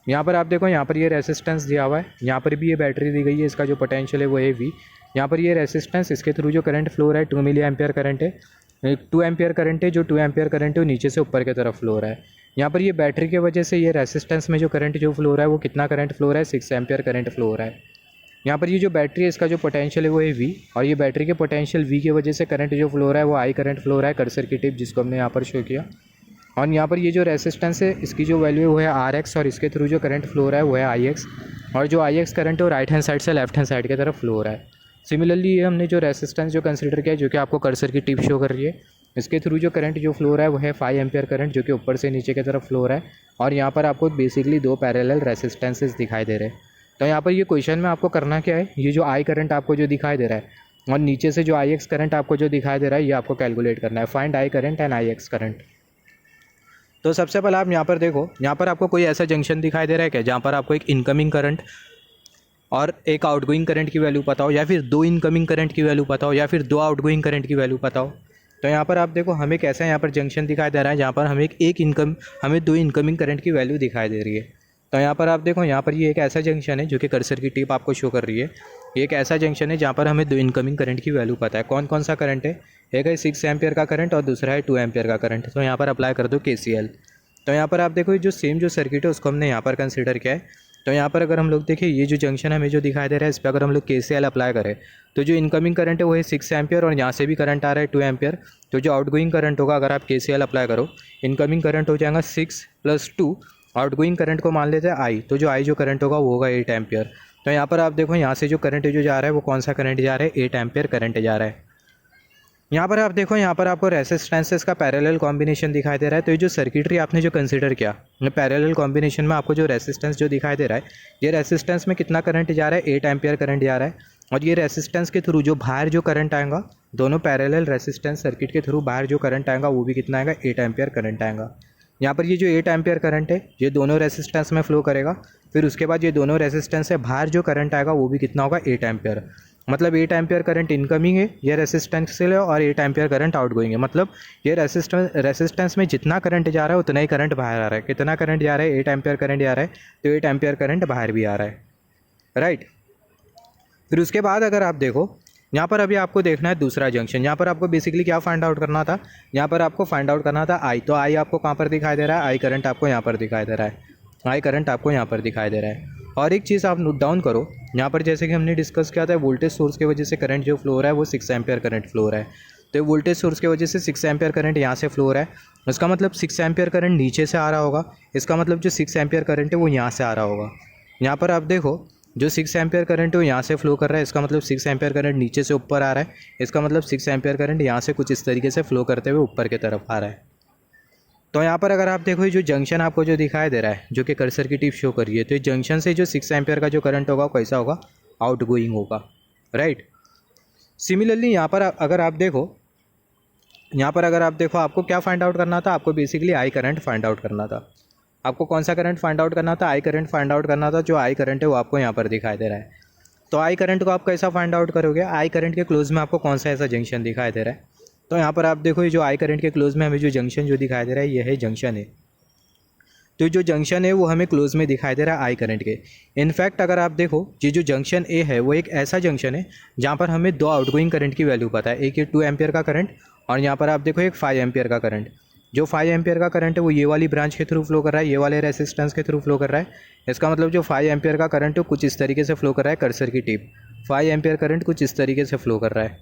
यहाँ पर आप देखो यहाँ पर ये रेसिस्टेंस दिया हुआ है, यहाँ पर भी ये बैटरी दी गई है, इसका जो पोटेंशियल है वो है V। यहाँ पर ये रेसिस्टेंस, इसके थ्रू जो करंट फ्लो रहा है 2 मिली एम्पियर करंट है, 2 एम्पियर करंट है। जो 2 एम्पियर करंट है वो नीचे से ऊपर की तरफ फ्लो रहा है। यहाँ पर ये बैटरी की वजह से ये रेसिस्टेंस में जो करंट जो फ्लो रहा है वो कितना करंट फ्लो रहा है, 6 एम्पियर करंट फ्लो हो रहा है। यहाँ पर ये जो बैटरी है इसका जो पोटेंशियल है वो है V, और ये बैटरी के पोटेंशियल V की वजह से करंट जो फ्लो रहा है वो I करंट फ्लो रहा है, कर्सर की टिप जिसको हमने यहाँ पर शो किया। और यहाँ पर ये जो रेसिस्टेंस है इसकी जो वैल्यू है वो है RX, और इसके थ्रू जो करंट फ्लो रहा है वो है IX, और जो IX करंट है वो राइट हैंड साइड से लेफ्ट हैंड साइड की तरफ फ्लो हो रहा है। सिमिलरली ये हमने जो रेसिस्टेंस जो कंसिडर किया है जो कि आपको कर्सर की टिप शो कर रही है, इसके थ्रू जो करंट जो फ्लो रहा है वो है 5 एम्पियर करंट, जो कि ऊपर से नीचे की तरफ फ्लो रहा है। और यहाँ पर आपको बेसिकली 2 पैरेलल रेसिस्टेंसेस दिखाई दे रहे हैं। तो यहाँ पर ये क्वेश्चन में आपको करना क्या है, ये जो आई करंट आपको जो दिखाई दे रहा है और नीचे से जो आई एक्स करंट आपको जो दिखाई दे रहा है, ये आपको कैलकुलेट करना है। Find I current and I X current. तो सबसे पहले आप यहाँ पर देखो, यहाँ पर आपको कोई ऐसा जंक्शन दिखाई दे रहा है क्या जहाँ पर आपको एक इनकमिंग करंट और एक आउटगोइंग करंट की वैल्यू पता हो, या फिर 2 इनकमिंग करंट की वैल्यू पता हो, या फिर 2 आउटगोइंग करंट की वैल्यू पता हो। तो यहाँ पर आप देखो, हमें कैसा यहाँ पर जंक्शन दिखाई दे रहा है जहाँ पर हमें 2 इनकमिंग करंट की वैल्यू दिखाई दे रही है। तो यहाँ पर आप देखो, यहाँ पर ये एक ऐसा जंक्शन है जो कि कर्सर की टिप आपको शो कर रही है। ये एक ऐसा जंक्शन है जहाँ पर हमें 2 इनकमिंग करंट की वैल्यू पता है। कौन कौन सा करंट है, एक है 6 एम्पियर का करंट और दूसरा है 2 एम्पियर का करंट। तो यहाँ पर अप्लाई कर दो KCL। तो यहाँ पर आप देखो, जो सेम जो सर्किट है उसको हमने यहाँ पर कंसिडर किया है। तो यहाँ पर अगर हम लोग देखें, ये जो जंक्शन हमें जो दिखाई दे रहा है, इस पर अगर हम लोग KCL अप्लाई करें तो जो इनकमिंग करंट है वो है 6 एम्पियर और यहाँ से भी करंट आ रहा है 2 एम्पियर। तो जो आउटगोइंग करंट होगा, अगर आप KCL अप्लाई करो, इनकमिंग करंट हो जाएगा 6 + 2, आउटगोइंग करंट को मान लेते हैं I, तो जो I जो करंट होगा वो होगा 8 एम्पियर। तो यहाँ पर आप देखो, यहाँ से जो करंट जो जा रहा है वो कौन सा करंट जा रहा है, 8 एम्पियर करंट जा रहा है। यहाँ पर आप देखो, यहाँ पर आपको रेसिस्टेंसेस का पैरेलल कॉम्बिनेशन दिखाई दे रहा है। तो ये जो सर्किटरी आपने जो कंसीडर किया, पैरेलल कॉम्बिनेशन में आपको जो रेसिस्टेंस जो दिखाई दे रहा है, ये रेसिस्टेंस में कितना करंट जा रहा है, 8 एम्पियर करंट जा रहा है। और ये रेसिस्टेंस के थ्रू जो बाहर जो करंट आएगा, दोनों पैरेलल रेसिस्टेंस सर्किट के थ्रू बाहर जो करंट आएगा वो भी कितना आएगा, 8 एम्पियर करंट आएगा। यहाँ पर ये जो 8 एम्पियर करंट है ये दोनों रेसिस्टेंस में फ्लो करेगा। फिर उसके बाद ये दोनों रेसिस्टेंस से बाहर जो करंट आएगा वो भी कितना होगा, 8 एम्पियर। मतलब 8 एम्पियर करंट इनकमिंग है ये रेसिस्टेंस से है, और 8 एम्पियर करंट आउटगोइंग है। मतलब ये रेसिस्टेंस में जितना करंट जा रहा है उतना ही करंट बाहर आ रहा है। कितना करंट जा रहा है, 8 एम्पियर करंट जा रहा है, तो 8 एम्पियर करंट बाहर भी आ रहा है, राइट। फिर उसके बाद अगर आप देखो, यहाँ पर अभी आपको देखना है दूसरा जंक्शन। यहाँ पर आपको बेसिकली क्या फाइंड आउट करना था, यहाँ पर आपको फाइंड आउट करना था आई। तो आई आपको कहाँ पर दिखाई दे रहा है, आई करंट आपको यहाँ पर दिखाई दे रहा है, आई करंट आपको यहाँ पर दिखाई दे रहा है। और एक चीज़ आप नोट डाउन करो, यहाँ पर जैसे कि हमने डिस्कस किया था, वोल्टेज सोर्स की वजह से करंट जो फ्लो रहा है वो 6 एम्पियर करंट फ्लो रहा है। तो वोल्टेज सोर्स की वजह से 6 एम्पियर करंट यहाँ से फ्लो रहा है, इसका मतलब 6 एम्पियर करंट नीचे से आ रहा होगा। इसका मतलब जो 6 एम्पियर करंट है वो यहाँ से आ रहा होगा। यहाँ पर आप देखो, जो 6 एम्पियर करंट है वो यहाँ से फ्लो कर रहा है, इसका मतलब 6 एम्पियर करंट नीचे से ऊपर आ रहा है। इसका मतलब 6 एम्पियर करंट यहाँ से कुछ इस तरीके से फ्लो करते हुए ऊपर की तरफ आ रहा है। तो यहाँ पर अगर आप देखो, जो जंक्शन आपको जो दिखाई दे रहा है, जो कि कर्सर की टिप शो कर रही है, तो जंक्शन से जो 6 एम्पियर का जो करंट होगा वो कैसा होगा, आउटगोइंग होगा, राइट। सिमिलरली यहाँ पर अगर आप देखो, आपको क्या फाइंड आउट करना था, आपको basically I current find out करना था। आपको कौन सा करंट फाइंड आउट करना था, आई करंट फाइंड आउट करना था। जो आई करंट है वो आपको यहाँ पर दिखाई दे रहा है। तो आई करंट को आप कैसा फाइंड आउट करोगे, आई करंट के क्लोज में आपको कौन सा ऐसा जंक्शन दिखाई दे रहा है। तो यहाँ पर आप देखो, ये जो आई करंट के क्लोज में हमें जो जंक्शन जो दिखाई दे रहा है ये है जंक्शन है। तो जो जंक्शन है वो हमें क्लोज में दिखाई दे रहा है आई करंट के। इनफैक्ट अगर आप देखो, ये जो जंक्शन ए है वो एक ऐसा जंक्शन है जहाँ पर हमें 2 आउटगोइंग करंट की वैल्यू पता है। एक ये 2 एम्पियर का करंट और यहाँ पर आप देखो एक 5 एम्पियर का करंट। जो 5 एम्पियर का करंट है वो ये वाली ब्रांच के थ्रू फ्लो कर रहा है, ये वाले रेसिस्टेंस के थ्रू फ्लो कर रहा है। इसका मतलब जो 5 एम्पियर का करंट है कुछ इस तरीके से फ्लो कर रहा है, कर्सर की टिप 5 एम्पियर करंट कुछ इस तरीके से फ्लो कर रहा है।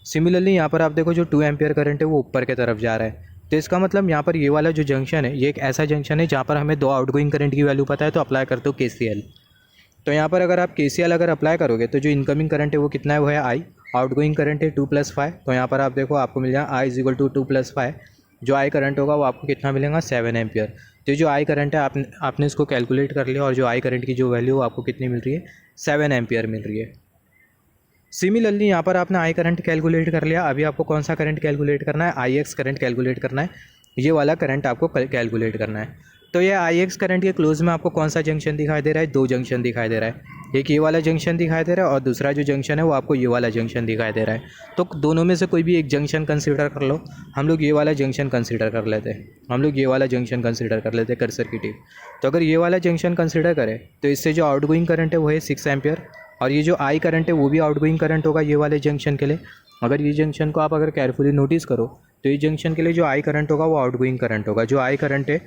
सिमिलरली यहाँ पर आप देखो, जो 2 एम्पियर करंट है वो ऊपर की तरफ जा रहा है। तो इसका मतलब यहाँ पर ये वाला जो जंक्शन है ये एक ऐसा जंक्शन है जहाँ पर हमें 2 आउटगोइंग करंट की वैल्यू पता है। तो अप्लाई करते हो KCL। तो यहाँ पर अगर आप KCL अगर अप्लाई करोगे तो जो इनकमिंग करंट है वो कितना है, वो है I, आउटगोइंग करंट है 2 + 5। तो यहाँ पर आप देखो, आपको मिल जाएगा I = 2 + 5। जो आई करंट होगा वो आपको कितना मिलेगा, 7 एम्पियर। तो जो आई करंट है आपने इसको कैलकुलेट कर लिया, और जो आई करंट की जो वैल्यू आपको कितनी मिल रही है, 7 एम्पियर मिल रही है। सिमिलरली यहाँ पर आपने आई करंट कैलकुलेट कर लिया। अभी आपको कौन सा करंट कैलकुलेट करना है, IX करंट कैलकुलेट करना है। ये वाला करंट आपको कैलकुलेट करना है। तो ये IX करंट के क्लोज में आपको कौन सा जंक्शन दिखाई दे रहा है, 2 जंक्शन दिखाई दे रहा है। एक ये वाला जंक्शन दिखाई दे रहा है और दूसरा जो जंक्शन है वो आपको ये वाला जंक्शन दिखाई दे रहा है। तो दोनों में से कोई भी एक जंक्शन कंसीडर कर लो। हम लोग ये वाला जंक्शन कंसीडर कर लेते हैं, कर्सर की टिप। तो अगर ये वाला जंक्शन कंसीडर करें तो इससे जो आउटगोइंग करंट है वो है 6 एम्पियर, और ये जो आई करंट है वो भी आउटगोइंग करंट होगा ये वाले जंक्शन के लिए। अगर ये जंक्शन को आप अगर केयरफुली नोटिस करो तो ये जंक्शन के लिए जो आई करंट होगा वो आउटगोइंग करंट होगा। जो आई करंट है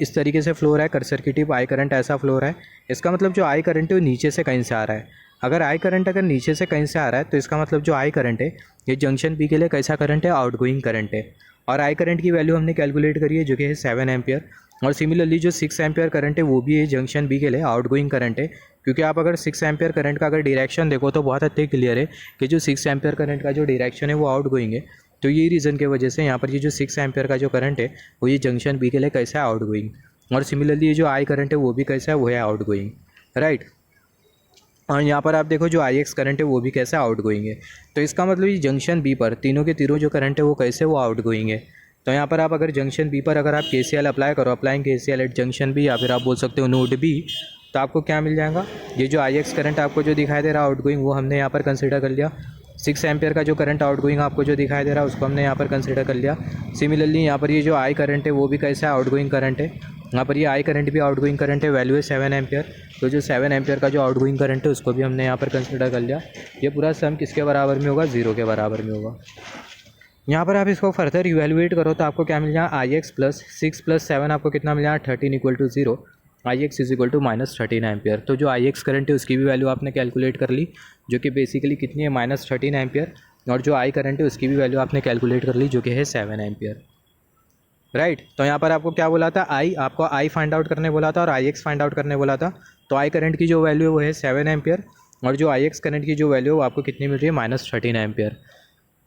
इस तरीके से फ्लो रहा है, कर्सर की टिप आई करंट ऐसा फ्लो रहा है। इसका मतलब जो आई करंट है वो नीचे से कहीं से आ रहा है। अगर आई करंट अगर नीचे से कहीं से आ रहा है तो इसका मतलब जो आई करंट है ये जंक्शन बी के लिए कैसा करंट है, आउटगोइंग करंट है। और आई करंट की वैल्यू हमने कैलकुलेट करी है जो कि है 7 एम्पियर। और सिमिलरली जो 6 एम्पियर करंट है वो भी है जंक्शन बी के लिए आउटगोइंग करंट है। क्योंकि आप अगर 6 एम्पियर करंट का अगर डायरेक्शन देखो तो बहुत हद तक क्लियर है कि जो 6 एम्पियर करंट का जो डायरेक्शन है वो आउटगोइंग है। तो यही रीज़न के वजह से यहाँ पर ये जो 6 एम्पियर का जो करंट है वो ये जंक्शन बी के लिए कैसा है, आउटगोइंग। और सिमिलरली ये जो आई करंट है वो भी कैसा है, वो है आउटगोइंग, राइट। और यहाँ पर आप देखो जो आई एक्स करंट है वो भी कैसा आउटगोइंग है। तो इसका मतलब ये जंक्शन बी पर तीनों के तीनों जो करंट है वो कैसे, वो आउटगोइंग है। तो यहाँ पर आप अगर जंक्शन बी पर अगर आप KCL अप्लाई करो, applying KCL at junction B, या फिर आप बोल सकते हो नोड बी, तो आपको क्या मिल जाएगा, ये जो आई एक्स करंट आपको जो दिखाई दे रहा है आउटगोइंग, वो हमने यहाँ पर कंसिडर कर लिया। 6 एम्पियर का जो करंट आउटगोइंग आपको जो दिखाई दे रहा है उसको हमने यहाँ पर कंसिडर कर लिया। सिमिलरली यहाँ पर ये जो आई करंट है वो भी कैसा है, आउटगोइंग करंट है। यहाँ पर ये आई करंट भी आउटगोइंग करंट है, वैल्यू है 7 एम्पियर। तो जो 7 एम्पियर का जो आउटगोइंग करंट है उसको भी हमने यहाँ पर कंसिडर कर लिया। ये पूरा सम किसके बराबर में होगा, 0 के बराबर में होगा। यहाँ पर आप इसको फर्दर इवेलुएट करो तो आपको क्या मिल जाएगा, आई एक्स प्लस 6 प्लस 7 आपको कितना मिल जाएगा, 13 equal to 0, I x is equal to -13 ampere. तो जो आई एक्स करंट है उसकी भी वैल्यू आपने कैलकुलेट कर ली, जो कि बेसिकली कितनी है, -13 एम्पियर। और जो आई करंट है उसकी भी वैल्यू आपने कैलकुलेट कर ली, जो कि है 7 एम्पियर, राइट। तो यहाँ पर आपको क्या बोला था, आपको आई फाइंड आउट करने बोला था और आई एक्स फाइंड आउट करने बोला था। तो आई करंट की जो वैल्यू है वो है 7 एम्पियर, और जो आई एक्स करंट की जो वैल्यू है वो आपको कितनी मिल रही है, -13 ampere.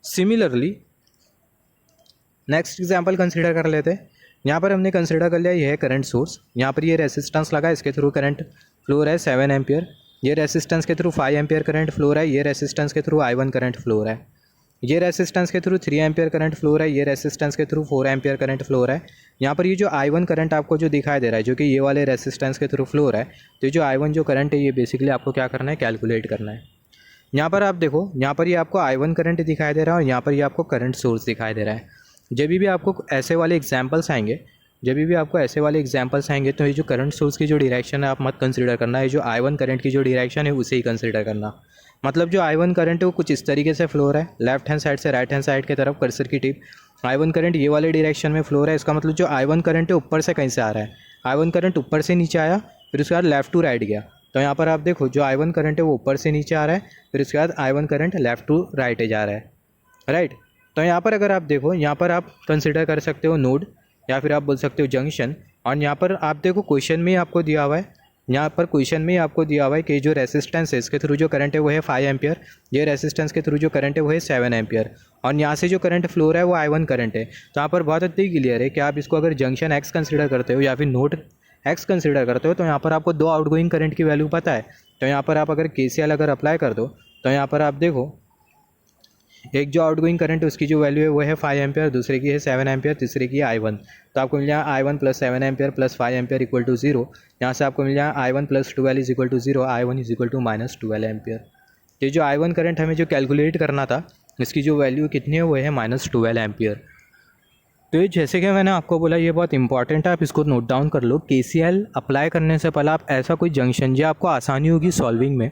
Similarly next example consider कर लेते हैं। यहाँ पर हमने कंसीडर कर लिया ये है करंट सोर्स, यहाँ पर ये रेसिस्टेंस लगा, इसके थ्रू करंट फ्लो रहा है 7 एम्पियर। ये रेसिस्टेंस के थ्रू 5 एम्पियर करंट फ्लो रहा है, ये रेसिस्टेंस के थ्रू I1 करंट फ्लो रहा है। ये रेसिस्टेंस के थ्रू 3 एम्पियर करंट फ्लो रहा है, ये रेसिस्टेंस के थ्रू 4 एम्पियर करंट फ्लो रहा है। यहाँ पर ये जो I1 करंट आपको जो दिखाई दे रहा है, जो कि ये वाले रेसिस्टेंस के थ्रू फ्लो रहा है, तो ये जो I1 जो करंट है ये बेसिकली आपको क्या करना है, कैलकुलेट करना है। यहाँ पर आप देखो, यहाँ पर ये आपको I1 करंट दिखाई दे रहा है और यहाँ पर ये आपको करंट सोर्स दिखाई दे रहा है। जब भी आपको ऐसे वाले एग्जाम्पल्स आएंगे, तो ये जो करंट सोर्स की जो डायरेक्शन है आप मत कंसीडर करना है, जो I1 करंट की जो डायरेक्शन है उसे ही कंसीडर करना। मतलब जो I1 करंट है वो कुछ इस तरीके से फ्लो रहा है, लेफ्ट हैंड साइड से राइट हैंड साइड की तरफ कर्सर की टिप। I1 करंट ये वाले डायरेक्शन में फ्लो रहा है, इसका मतलब जो I1 करंट है ऊपर से कहीं से आ रहा है। I1 करंट ऊपर से नीचे आया, फिर उसके बाद लेफ्ट टू राइट गया। तो यहाँ पर आप देखो जो I1 करंट है वो ऊपर से नीचे आ रहा है, फिर उसके बाद I1 current left to right जा रहा है, राइट। तो यहाँ पर अगर आप देखो, यहाँ पर आप कंसिडर कर सकते हो नोड, या फिर आप बोल सकते हो जंक्शन। और यहाँ पर आप देखो क्वेश्चन में आपको दिया हुआ है, यहाँ पर क्वेश्चन में आपको दिया हुआ है कि जो रेसिस्टेंस है इसके थ्रू जो करंट है वो है 5 एम्पियर, ये रेसिस्टेंस के थ्रू जो करंट है वो है 7 एम्पियर, और यहाँ से जो करंट फ्लो रहा है वो I1 करंट है। तो यहाँ पर बहुत अच्छी क्लियर है कि आप इसको अगर जंक्शन एक्स कंसिडर करते हो या फिर नोड एक्स कंसिडर करते हो, तो यहाँ पर आपको 2 आउटगोइंग करंट की वैल्यू पता है। तो यहाँ पर आप अगर KCL अगर अप्लाई कर दो, तो यहाँ पर आप देखो एक जो आउटगोइंग करंट है उसकी जो वैल्यू है वो है 5 एम्पियर, दूसरे की है 7 एम्पियर, तीसरे की है I1। तो आपको मिल जाएगा I1 plus 7 ampere plus 5 ampere equal to 0। यहाँ से आपको मिल जाएगा I1 plus 12 is equal to 0, I1 is equal to -12 ampere. ये जो I1 करंट हमें जो कैलकुलेट करना था इसकी जो वैल्यू कितनी है वो है -12 एम्पियर। तो ये जैसे कि मैंने आपको बोला ये बहुत इंपॉर्टेंट है, आप इसको नोट डाउन कर लो। KCL अप्लाई करने से पहले आप ऐसा कोई जंक्शन, जो आपको आसानी होगी सॉल्विंग में,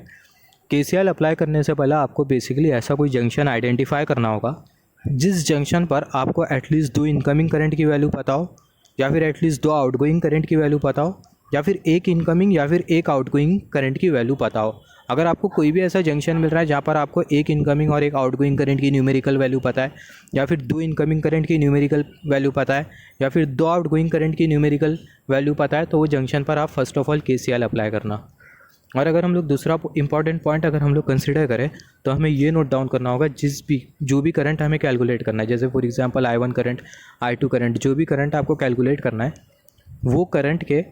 KCL अप्लाई करने से पहले आपको बेसिकली ऐसा कोई जंक्शन आइडेंटिफाई करना होगा जिस जंक्शन पर आपको एटलीस्ट 2 इनकमिंग करंट की वैल्यू पता हो, या फिर एटलीस्ट 2 आउटगोइंग करंट की वैल्यू पता हो, या फिर एक इनकमिंग या फिर एक आउटगोइंग करंट की वैल्यू पता हो। अगर आपको कोई भी ऐसा जंक्शन मिल रहा है जहाँ पर आपको एक इनकमिंग और एक आउटगोइंग करंट की न्यूमेरिकल वैल्यू पता है, या फिर 2 इनकमिंग करंट की न्यूमेरिकल वैल्यू पता है, या फिर 2 आउटगोइंग करंट की न्यूमेरिकल वैल्यू पता है, तो वो जंक्शन पर आप first of all KCL apply करना। और अगर हम लोग दूसरा इंपॉर्टेंट पॉइंट अगर हम लोग कंसिडर करें तो हमें ये नोट डाउन करना होगा, जो भी करंट हमें कैलकुलेट करना है, जैसे for example I1 current, I2 current, जो भी करंट आपको कैलकुलेट करना है वो करंट के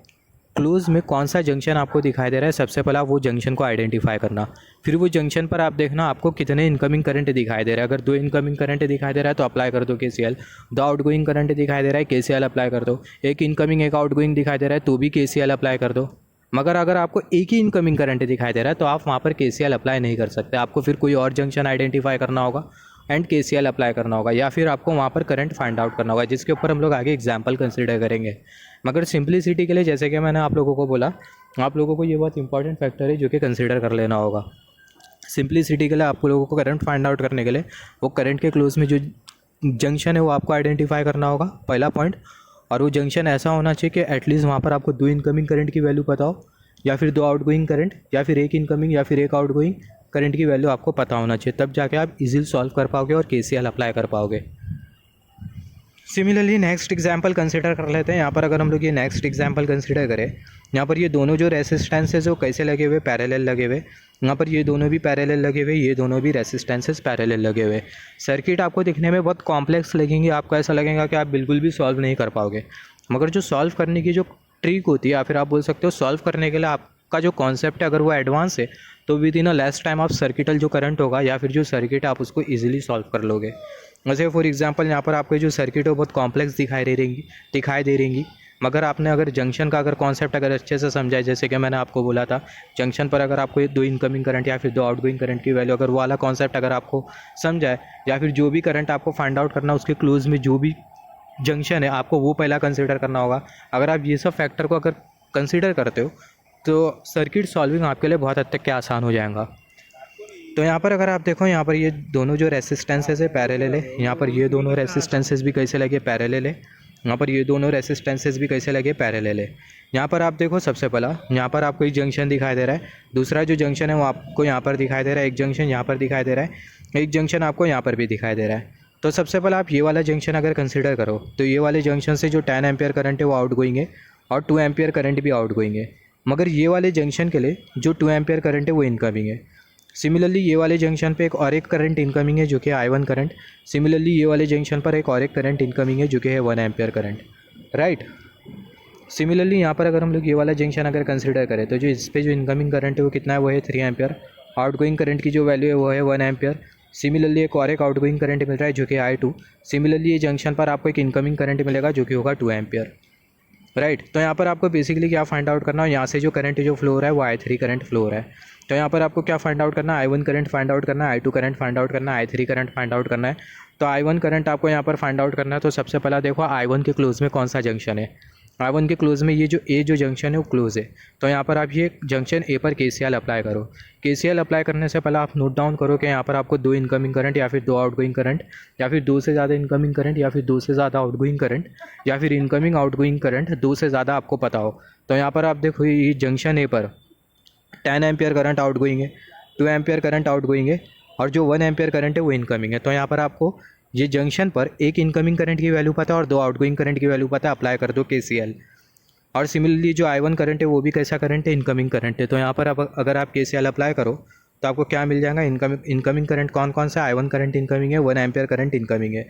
क्लोज में कौन सा जंक्शन आपको दिखाई दे रहा है, सबसे पहला वो जंक्शन को आइडेंटिफाई करना। फिर वो जंक्शन पर आप देखना आपको कितने इनकमिंग करंट दिखाई दे रहा है। अगर 2 इनकमिंग करंट दिखाई दे रहा है तो अप्लाई कर दो KCL, 2 आउटगोइंग करंट दिखाई दे रहा है KCL अप्लाई कर दो, एक इनकमिंग एक आउटगोइंग दिखाई दे रहा है तो भी KCL अप्लाई कर दो। मगर अगर आपको एक ही इनकमिंग करंट दिखाई दे रहा है तो आप वहाँ पर KCL अप्लाई नहीं कर सकते, आपको फिर कोई और जंक्शन आइडेंटिफाई करना होगा एंड KCL अप्लाई करना होगा, या फिर आपको वहाँ पर करंट फाइंड आउट करना होगा, जिसके ऊपर हम लोग आगे एग्जांपल कंसीडर करेंगे। मगर सिंप्लिसिटी के लिए, जैसे कि मैंने आप लोगों को बोला, आप लोगों को ये बहुत इंपॉर्टेंट फैक्टर है जो कि कंसीडर कर लेना होगा। सिंप्लिसिटी के लिए आप लोगों को करंट फाइंड आउट करने के लिए वो करंट के क्लोज में जो जंक्शन है वो आपको आइडेंटिफाई करना होगा, पहला पॉइंट। और वो जंक्शन ऐसा होना चाहिए कि एटलीस्ट वहाँ पर आपको 2 इनकमिंग करंट की वैल्यू पता हो, या फिर 2 आउटगोइंग करंट, या फिर एक इनकमिंग या फिर एक आउटगोइंग करंट की वैल्यू आपको पता होना चाहिए, तब जाके आप इजीली सॉल्व कर पाओगे और KCL अप्लाई कर पाओगे। सिमिलरली नेक्स्ट एग्जांपल कंसीडर कर लेते हैं। यहाँ पर अगर हम लोग ये नेक्स्ट एग्जांपल कंसीडर करें, यहाँ पर ये दोनों जो रेसिस्टेंसेज वो कैसे लगे हुए, पैरेलल लगे हुए। यहाँ पर ये दोनों भी पैरेलल लगे हुए, ये दोनों भी रेसिस्टेंसेस पैरेलल लगे हुए। सर्किट आपको दिखने में बहुत कॉम्प्लेक्स लगेंगे, आपको ऐसा लगेगा कि आप बिल्कुल भी सॉल्व नहीं कर पाओगे, मगर जो सॉल्व करने की जो ट्रिक होती है, या फिर आप बोल सकते हो सॉल्व करने के लिए आपका जो कॉन्सेप्ट है अगर वो एडवांस है तो with in a less time आप सर्किटल जो करंट होगा या फिर जो सर्किट है आप उसको ईजिली सॉल्व कर लोगे। वैसे फॉर एग्जांपल यहाँ पर आपको जो सर्किट है बहुत कॉम्प्लेक्स दिखाई दे रहेंगी, मगर आपने अगर जंक्शन का अगर कॉन्सेप्ट अगर अच्छे से समझा है, जैसे कि मैंने आपको बोला था जंक्शन पर अगर आपको ये 2 इनकमिंग करंट या फिर 2 आउटगोइंग करंट की वैल्यू अगर वो वाला कॉन्सेप्ट अगर आपको समझा है, या फिर जो भी करंट आपको फाइंड आउट करना उसके क्लोज में जो भी जंक्शन है आपको वो पहला कंसिडर करना होगा। अगर आप ये सब फैक्टर को अगर कंसिडर करते हो तो सर्किट सॉल्विंग आपके लिए बहुत हद तक क्या आसान हो जाएगा। तो यहाँ पर अगर आप देखो, यहाँ पर ये दोनों जो रेसिस्टेंसेस है पैरेलल है, यहाँ पर ये दोनों रेसिस्टेंसेस भी कैसे लगे पैरेलल है, यहाँ पर ये दोनों रेसिस्टेंसेस भी कैसे लगे पैरेलल है। यहाँ पर आप देखो सबसे पहला यहाँ पर आपको एक जंक्शन दिखाई दे रहा है, दूसरा जो जंक्शन है वो आपको यहाँ पर दिखाई दे रहा है, एक जंक्शन यहाँ पर दिखाई दे रहा है, एक जंक्शन आपको यहाँ पर भी दिखाई दे रहा है। तो सबसे पहले आप ये वाला जंक्शन अगर कंसिडर करो तो ये वाले जंक्शन से जो 10 एम्पियर करंट है वो आउट गोइंग है और 2 एम्पियर करंट भी आउट गोइंग है, मगर ये वाले जंक्शन के लिए जो 2 एम्पियर करंट है वो इनकमिंग है। सिमिलरली ये वाले जंक्शन पे एक और एक करंट इनकमिंग है जो कि I1 करंट। सिमिलरली ये वाले जंक्शन पर एक और एक करंट इनकमिंग है जो कि है 1 एम्पियर करंट, राइट। सिमिलरली यहाँ पर अगर हम लोग ये वाला जंक्शन अगर कंसिडर करें तो जो इस पे जो इनकमिंग करंट है वो कितना है, वो है 3 एम्पियर। आउटगोइंग करंट की जो वैल्यू है वो है 1 एम्पियर। सिमिलरली एक और एक आउटगोइंग करंट मिल रहा है जो कि I2। सिमिलरली ये जंक्शन पर आपको एक इनकमिंग करंट मिलेगा जो कि होगा 2 एम्पियर, राइट। तो यहाँ पर आपको बेसिकली क्या फाइंड आउट करना है, यहाँ से जो करंट जो फ्लो हो रहा है वो I3 करंट फ्लो हो रहा है। तो यहाँ पर आपको क्या फाइंड आउट करना है, I1 करंट फाइंड आउट करना है, I2 करंट फाइंड आउट करना है, I3 करंट फाइंड आउट करना है। तो I1 करंट आपको यहाँ पर फाइंड आउट करना है। तो सबसे पहला देखो I1 के क्लोज में कौन सा जंक्शन है, I1 के क्लोज में ये जो A जो जंक्शन है वो क्लोज है। तो यहाँ पर आप ये जंक्शन A पर KCL अप्लाई करो। KCL अप्लाई करने से पहले आप नोट डाउन करो कि यहाँ पर आपको 2 इनकमिंग करंट या फिर 2 आउटगोइंग करंट या फिर 2 से ज़्यादा इनकमिंग करंट या फिर 2 से ज़्यादा आउटगोइंग करंट या फिर इनकमिंग आउटगोइंग करंट 2 से ज़्यादा आपको पता हो। तो यहाँ पर आप देखो ये जंक्शन A पर 10 एम्पियर करंट आउटगोइंग है, 2 एम्पियर करंट आउटगोइंग है और जो 1 एम्पियर करंट है वो इनकमिंग है। तो यहाँ पर आपको ये जंक्शन पर एक इनकमिंग करंट की वैल्यू पता है और 2 आउटगोइंग करंट की वैल्यू पता है, अप्लाई कर दो KCL। और सिमिलरली जो I1 करंट है वो भी कैसा करंट है, इनकमिंग करंट है। तो यहाँ पर अगर आप KCL अप्लाई करो तो आपको क्या मिल जाएगा, इनकमिंग करंट कौन कौन सा, I1 करंट इनकमिंग है, 1 एम्पियर करंट इनकमिंग है।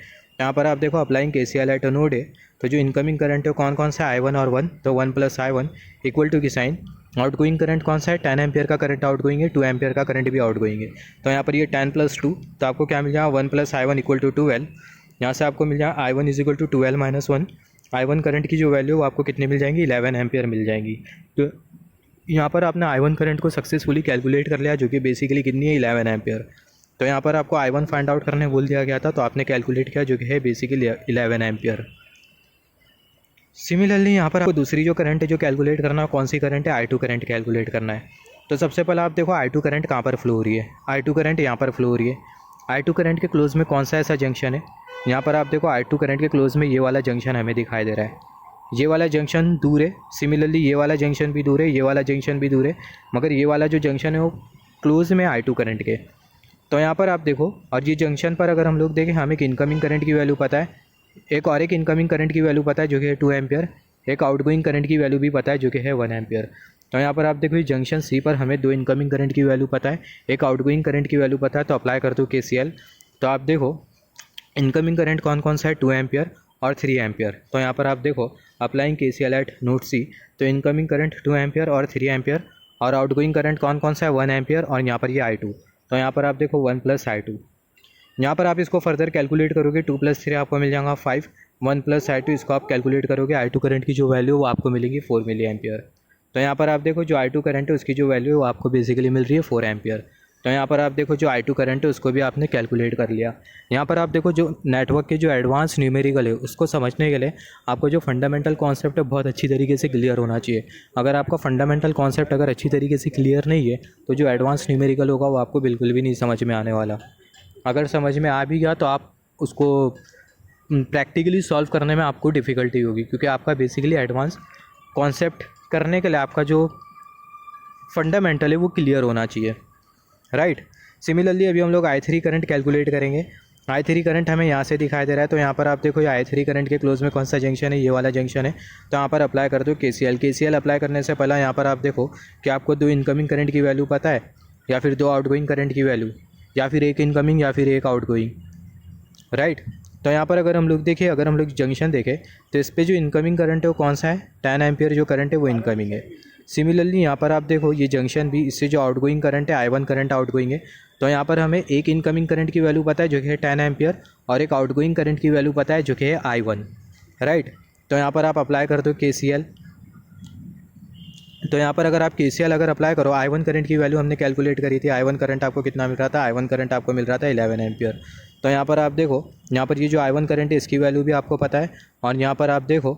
यहाँ पर आप देखो applying KCL at a node है, तो जो इनकमिंग करंट है कौन कौन सा, I1 और 1, तो 1 + I1 इक्वल टू की साइन। आउटगोइंग करंट कौन सा है, 10 एम्पियर का करंट आउटगोइंग है, 2 एम्पियर का करंट भी आउटगोइंग है। तो यहाँ पर ये 10 + 2, तो आपको क्या मिल जाएगा, 1 + I1 इक्वल टू 12। यहाँ से आपको मिल जाएगा I1 is equal to 12 - 1। I1 current की जो वैल्यू वो आपको कितनी मिल जाएंगी, 11 एम्पियर मिल जाएंगी। तो यहाँ पर आपने I1 करंट को सक्सेसफुली कैलकुलेट कर लिया जो कि बेसिकली कितनी है, 11 एम्पियर। तो यहाँ पर आपको I1 फाइंड आउट करने बोल दिया गया था, तो आपने कैलकुलेट किया जो कि है बेसिकली 11 एम्पियर। सिमिलरली यहाँ पर आपको दूसरी जो करंट है जो कैलकुलेट करना है, कौन सी करंट है, I2 करंट कैलकुलेट करना है। तो सबसे पहले आप देखो I2 करंट कहाँ पर फ्लो हो रही है, I2 करंट यहाँ पर फ्लो हो रही है। I2 करंट के क्लोज में कौन सा ऐसा जंक्शन है, यहाँ पर आप देखो I2 करंट के क्लोज में ये वाला जंक्शन हमें दिखाई दे रहा है, ये वाला जंक्शन दूर है। सिमिलरली ये वाला जंक्शन भी दूर है, ये वाला जंक्शन भी दूर है, मगर ये वाला जो जंक्शन है वो क्लोज में I2 करंट के। तो यहाँ पर आप देखो, और ये जंक्शन पर अगर हम लोग देखें, हमें एक इनकमिंग करंट की वैल्यू पता है, एक और एक इनकमिंग करंट की वैल्यू पता है जो कि है 2 एम्पियर, एक आउटगोइंग करंट की वैल्यू भी पता है जो कि है 1 एम्पियर। तो यहाँ पर आप देखो जंक्शन C पर हमें 2 इनकमिंग करंट की वैल्यू पता है, एक आउटगोइंग करंट की वैल्यू पता है, तो अप्लाई कर दो KCL। तो आप देखो इनकमिंग करंट कौन कौन सा है, 2 एम्पियर और 3 एम्पियर। तो यहाँ पर आप देखो applying KCL at node C, तो इनकमिंग करंट 2 एम्पियर और 3 एम्पियर और आउटगोइंग करंट कौन कौन सा है, 1 एम्पियर और यहाँ पर ये I2। तो यहाँ पर आप देखो 1 + I2। यहाँ पर आप इसको फर्दर कैलकुलेट करोगे, 2 + 3 आपको मिल जाएगा 5, 1 + I2 इसको आप कैलकुलेट करोगे, I2 करंट की जो वैल्यू वो आपको मिलेगी 4 मिली एम्पियर। तो यहाँ पर आप देखो जो I2 करंट है उसकी जो वैल्यू है वो आपको बेसिकली मिल रही है 4 एम्पियर। तो यहाँ पर आप देखो जो I2 करंट है उसको भी आपने कैलकुलेट कर लिया। यहाँ पर आप देखो जो नेटवर्क के जो एडवांस न्यूमेरिकल है उसको समझने के लिए आपको जो फंडामेंटल कॉन्सेप्ट है बहुत अच्छी तरीके से क्लियर होना चाहिए। अगर आपका फंडामेंटल कॉन्सेप्ट अगर अच्छी तरीके से क्लियर नहीं है तो जो एडवांस न्यूमेरिकल होगा वो आपको बिल्कुल भी नहीं समझ में आने वाला। अगर समझ में आ भी गया तो आप उसको प्रैक्टिकली सॉल्व करने में आपको डिफ़िकल्टी होगी, क्योंकि आपका बेसिकली एडवांस कॉन्सेप्ट करने के लिए आपका जो फंडामेंटल है वो क्लियर होना चाहिए, राइट। सिमिलरली अभी हम लोग I3 करंट कैलकुलेट करेंगे। I3 करंट हमें यहाँ से दिखाई दे रहा है, तो यहाँ पर आप देखो ये I3 करंट के क्लोज में कौन सा जंक्शन है, ये वाला जंक्शन है। तो यहाँ पर अप्लाई कर दो KCL। KCL अप्लाई करने से पहले यहाँ पर आप देखो कि आपको 2 इनकमिंग करंट की वैल्यू पता है या फिर 2 आउटगोइंग करंट की वैल्यू, या फिर एक इनकमिंग या फिर एक आउटगोइंग, राइट। तो यहाँ पर अगर हम लोग देखें, अगर हम लोग जंक्शन देखें तो इस पर जो इनकमिंग करंट है वो कौन सा है, 10 एम्पियर जो करंट है वो इनकमिंग है। सिमिलरली यहाँ पर आप देखो ये जंक्शन भी, इससे जो आउटगोइंग करंट है I1 करंट आउटगोइंग है, तो यहाँ पर हमें एक इनकमिंग करंट की वैल्यू पता है जो कि है 10 एम्पियर, और एक आउटगोइंग करंट की वैल्यू पता है जो कि है I1, राइट। तो यहाँ पर आप अप्लाई कर दो KCL। तो यहाँ पर अगर आप KCL अगर अप्लाई करो, I1 करंट की वैल्यू हमने कैलकुलेट करी थी, I1 करंट आपको कितना मिल रहा था, I1 करंट आपको मिल रहा था 11 एम्पियर। तो यहाँ पर आप देखो, यहाँ पर ये जो I1 करंट है इसकी वैल्यू भी आपको पता है, और यहाँ पर आप देखो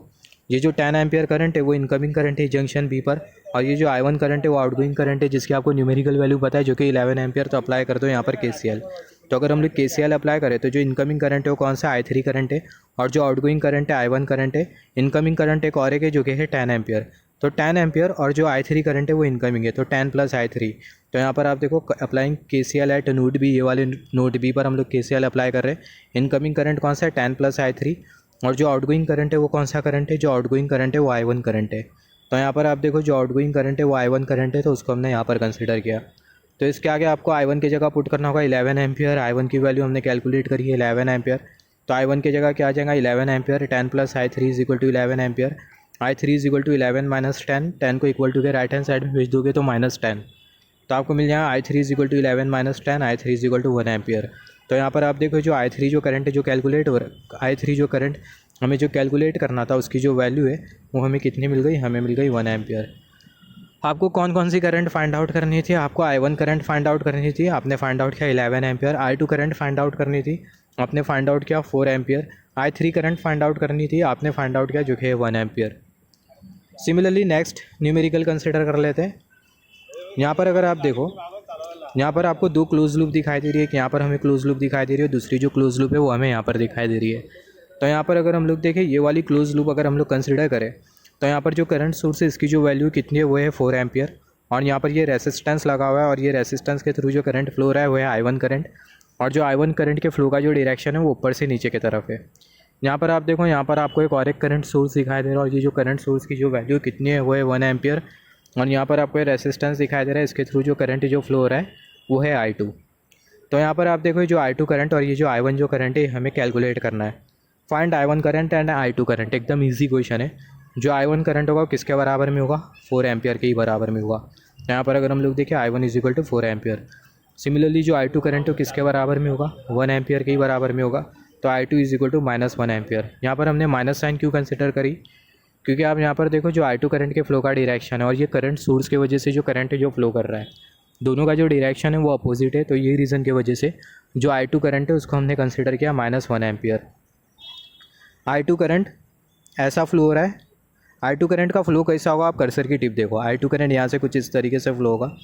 ये जो 10 एम्पियर करंट है वो इनकमिंग करंट है जंक्शन बी पर, और ये जो I1 करंट है वो आउटगोइंग करंट है जिसकी आपको न्यूमेरिकल वैल्यू पता है जो कि 11 एम्पियर। तो अप्लाई कर दो यहाँ पर KCL। तो अगर हम लोग KCL अप्लाई करें तो जो इनकमिंग करंट है वो कौन सा, I3 करंट है, और जो आउटगोइंग करंट है I1 करंट है, इनकमिंग करंट एक और है जो कि है 10 एम्पियर। तो 10 एम्पियर और जो I3 करंट है वो इनकमिंग है, तो 10 + I3। तो यहाँ पर आप देखो applying KCL at node B, ये वाले नोड बी पर हम लोग KCL अप्लाई कर रहे हैं। इनकमिंग करंट कौन सा है, 10 + I3, और जो आउटगोइंग करंट है वो कौन सा करंट है, जो आउटगोइंग करंट है वो I1 करंट है। तो यहाँ पर आप देखो जो आउटगोइंग करंट है वो I1 करंट है, तो उसको हमने यहाँ पर कंसिडर किया। तो इसके आगे आपको I1 की जगह पुट करना होगा 11 एम्पियर। I1 की वैल्यू हमने कैलकुलेट करी है 11 एम्पियर, तो I1 की जगह क्या आ जाएगा 11 एम्पियर, 10 + I3 = 11 एम्पियर। I3 = 11 - 10, 10 को इक्वल टू के राइट हैंड साइड में भेज दोगे तो -10, तो आपको मिल जाएगा I3 = 11 - 10, I3 = 1 एम्पियर। तो यहाँ पर आप देखो जो I3 जो करंट है जो कैलकुलेट हो रहा है, I3 जो करंट हमें जो कैलकुलेट करना था उसकी जो वैल्यू है वो हमें कितनी मिल गई, हमें मिल गई 1 एम्पियर। आपको कौन कौन सी करंट फाइंड आउट करनी थी, आपको I1 करंट फाइंड आउट करनी थी, आपने फाइंड आउट किया 11 ampere. I2 current find out करनी थी, आपने फाइंड आउट किया 4 ampere. I3 current find out करनी थी, आपने फाइंड आउट किया जो कि है 1 ampere. Similarly next numerical consider कर लेते हैं। यहाँ पर अगर आप देखो, यहाँ पर आपको 2 क्लोज लूप दिखाई दे रही है, कि यहाँ पर हमें क्लोज लूप दिखाई दे रही है, दूसरी जो क्लोज लूप है वो हमें यहाँ पर दिखाई दे रही है। तो यहाँ पर अगर हम लोग देखें ये वाली क्लोज लूप अगर हम लोग कंसिडर करें तो यहाँ पर जो करंट सोर्स है इसकी जो वैल्यू कितनी है वो है 4 एम्पियर, और यहाँ पर ये रेसिस्टेंस लगा हुआ है, और ये रेसिस्टेंस के थ्रू जो करंट फ्लो रहा है वो है I1 करंट, और जो I1 करंट के फ्लो का जो डायरेक्शन है वो ऊपर से नीचे की तरफ है। यहाँ पर आप देखो, यहाँ पर आपको एक और एक करंट सोर्स दिखाई दे रहा है, और ये जो करंट सोर्स की जो वैल्यू कितनी है वो है 1 एम्पियर, और यहाँ पर आपको रेसिस्टेंस दिखाई दे रहा है, इसके थ्रू जो करंट जो फ्लो हो रहा है वो है I2। तो यहाँ पर आप देखो जो I2 करंट और ये जो I1 जो करंट है हमें कैलकुलेट करना है। Find I1 current and I2 current, एकदम ईजी क्वेश्चन है। जो I1 करंट होगा वो किसके बराबर में होगा, 4 एम्पियर के ही बराबर में होगा। तो यहाँ पर अगर हम लोग देखें I1 = 4 एम्पियर। सिमिलरली जो I2 करंट है किसके बराबर में होगा, 1 एम्पियर के ही बराबर में होगा, तो I2 = -1 एम्पियर। यहाँ पर हमने माइनस साइन क्यों कंसिडर करी, क्योंकि आप यहाँ पर देखो जो I2 करंट के फ्लो का डायरेक्शन है और ये करंट सोर्स की वजह से जो करंट है जो फ्लो कर रहा है, दोनों का जो डायरेक्शन है वो अपोजिट है। तो ये रीज़न की वजह से जो I2 करंट है उसको हमने कंसिडर किया -1 एम्पियर। I2 करंट ऐसा फ्लो हो रहा है, I2 करंट का फ्लो कैसा होगा, आप कर्सर की टिप देखो, I2 करंट यहाँ से कुछ इस तरीके से फ्लो होगा,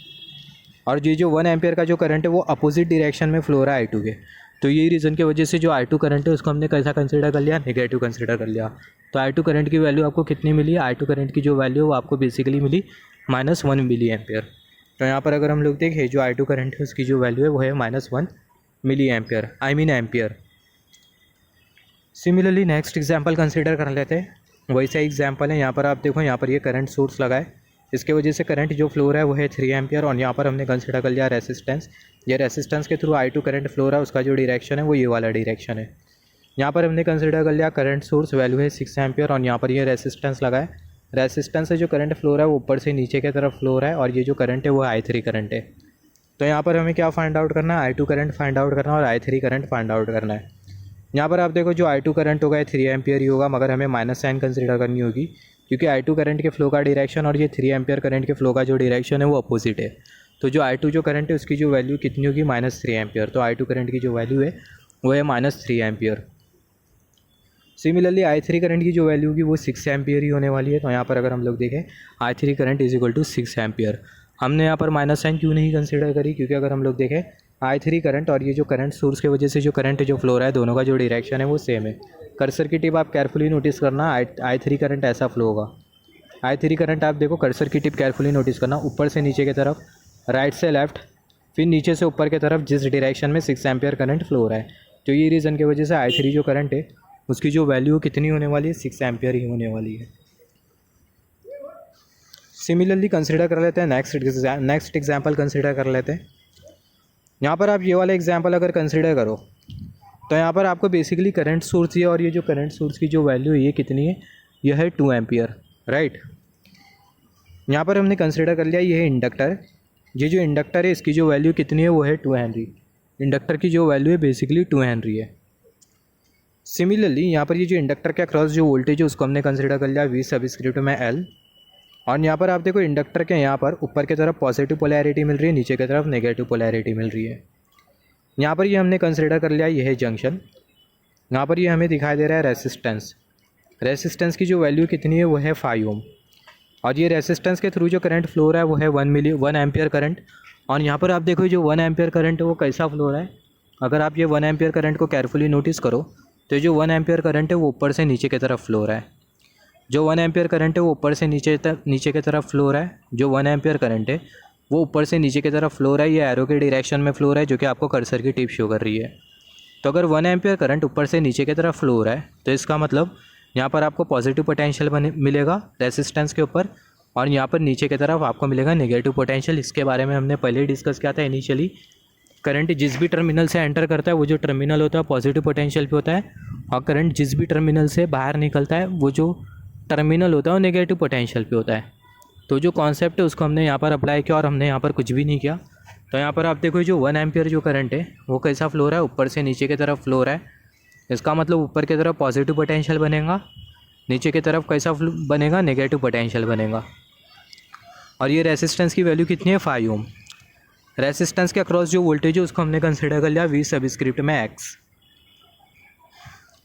और ये जो 1 एम्पियर का जो करंट है वो अपोजिट डायरेक्शन में फ्लो हो रहा है I2 के। तो यही रीज़न की वजह से जो I2 करंट है उसको हमने कैसा कंसिडर कर लिया, नेगेटिव कंसिडर कर लिया। तो I2 करंट की वैल्यू आपको कितनी मिली, I2 करंट की जो वैल्यू है वो आपको बेसिकली मिली -1 मिली एम्पियर। तो यहाँ पर अगर हम लोग देखें जो I2 करंट है उसकी जो वैल्यू है वो है -1 milli ampere, ampere. Similarly next example consider कर लेते हैं। वैसा एग्जांपल है, यहाँ पर आप देखो, यहाँ पर ये करंट सोर्स लगा है, इसके वजह से करंट जो फ्लो रहा है वो है 3 एम्पियर, और यहाँ पर हमने कंसीडर कर लिया रेसिस्टेंस। ये रेसिस्टेंस के थ्रू I2 करंट फ्लो रहा है, उसका जो डायरेक्शन है वो ये वाला डायरेक्शन है। यहाँ पर हमने कंसीडर कर लिया करंट सोर्स वैल्यू है 6 एम्पियर, और यहाँ पर ये रेसिस्टेंस लगा है। रेसिस्टेंस से जो करंट फ्लो रहा है वो ऊपर से नीचे की तरफ फ्लो रहा है, और ये जो करंट है वो I3 करंट है। तो यहाँ पर हमें क्या फाइंड आउट करना है, I2 करंट फाइंड आउट करना है और I3 करंट फाइंड आउट करना है। यहाँ पर आप देखो जो I2 करंट होगा 3 एम्पियर ही होगा, मगर हमें माइनस साइन कंसिडर करनी होगी, क्योंकि I2 करंट के फ्लो का डायरेक्शन और ये 3 एम्पियर करंट के फ्लो का जो डायरेक्शन है वो अपोजिट है। तो जो I2 जो करंट है उसकी जो वैल्यू कितनी होगी, -3 एम्पियर। तो I2 करंट की जो वैल्यू है वो है -3 एम्पियर। सिमिलरली I3 करंट की जो वैल्यू होगी वो 6 एम्पियर ही होने वाली है। तो यहाँ पर अगर हम लोग देखें I3 करंट = 6 एम्पियर। हमने यहाँ पर माइनस साइन क्यों नहीं कंसिडर करी, क्योंकि अगर हम लोग देखें I3 करंट और ये जो करंट सोर्स की वजह से जो करंट जो फ्लो रहा है दोनों का जो डायरेक्शन है वो सेम है। कर्सर की टिप आप केयरफुली नोटिस करना, I3 करंट ऐसा फ्लो होगा। I3 करंट आप देखो, कर्सर की टिप केयरफुली नोटिस करना, ऊपर से नीचे की तरफ, राइट से लेफ्ट, फिर नीचे से ऊपर की तरफ, जिस डायरेक्शन में 6 एम्पियर करंट फ्लो हो रहा है। तो ये रीज़न की वजह से I3 जो करंट है उसकी जो वैल्यू कितनी होने वाली है, 6 एम्पियर ही होने वाली है। सिमिलरली कंसिडर कर लेते हैं नेक्स्ट एग्जाम्पल कंसिडर कर लेते हैं। यहाँ पर आप ये वाला एग्जांपल अगर कंसिडर करो तो यहाँ पर आपको बेसिकली करंट सोर्स है और ये जो करंट सोर्स की जो वैल्यू है ये कितनी है, यह है 2 एम्पियर, राइट। यहाँ पर हमने कंसिडर कर लिया ये है इंडक्टर। ये जो इंडक्टर है इसकी जो वैल्यू कितनी है वो है 2 हेनरी। इंडक्टर की जो वैल्यू है बेसिकली 2 हेनरी है। सिमिलरली यहाँ पर ये जो इंडक्टर के अक्रॉस जो वोल्टेज है उसको हमने कंसिडर कर लिया वी सबस्क्रिप्ट में एल। और यहाँ पर आप देखो इंडक्टर के यहाँ पर ऊपर की तरफ पॉजिटिव पोलैरिटी मिल रही है, नीचे की तरफ नेगेटिव पोलैरिटी मिल रही है। यहाँ पर ये हमने कंसिडर कर लिया ये है जंक्शन। यहाँ पर ये हमें दिखाई दे रहा है रेसिस्टेंस। रेसिस्टेंस की जो वैल्यू कितनी है वो है 5 ओम। और ये रेसिस्टेंस के थ्रू जो करंट फ्लो रहा है वो है 1 एम्पियर करंट। और यहाँ पर आप देखो जो 1 एम्पियर करंट है वो कैसा फ्लो रहा है। अगर आप ये 1 एम्पियर करंट को केयरफुली नोटिस करो तो जो 1 एम्पियर करंट है वो ऊपर से नीचे की तरफ फ्लो रहा है। जो 1 एम्पियर करंट है वो ऊपर से नीचे की तरफ फ्लो रहा है। जो 1 एम्पियर करंट है वो ऊपर से नीचे की तरफ फ्लो रहा है, ये एरो के डायरेक्शन में फ्लो रहा है जो कि आपको कर्सर की टिप शो कर रही है। तो अगर 1 एम्पियर करंट ऊपर से नीचे की तरफ फ्लो रहा है तो इसका मतलब यहाँ पर आपको पॉजिटिव पोटेंशियल मिलेगा रेसिस्टेंस के ऊपर, और यहाँ पर नीचे की तरफ आपको मिलेगा नेगेटिव पोटेंशियल। इसके बारे में हमने पहले ही डिस्कस किया था इनिशियली। करंट जिस भी टर्मिनल से एंटर करता है वो जो टर्मिनल होता है पॉजिटिव पोटेंशियल पे होता है, और करंट जिस भी टर्मिनल से बाहर निकलता है वो जो टर्मिनल होता है वो नेगेटिव पोटेंशियल पे होता है। तो जो कॉन्सेप्ट है उसको हमने यहाँ पर अप्लाई किया और हमने यहाँ पर कुछ भी नहीं किया। तो यहाँ पर आप देखो जो 1 एम्पियर जो करंट है वो कैसा फ्लो रहा है, ऊपर से नीचे की तरफ फ्लो रहा है। इसका मतलब ऊपर की तरफ पॉजिटिव पोटेंशियल बनेगा, नीचे की तरफ कैसा बनेगा, नेगेटिव पोटेंशियल बनेगा। और ये रेसिस्टेंस की वैल्यू कितनी है 5 ओम। रेसिस्टेंस के अक्रॉस जो वोल्टेज है उसको हमने कंसिडर कर लिया वी सबस्क्रिप्ट में एक्स।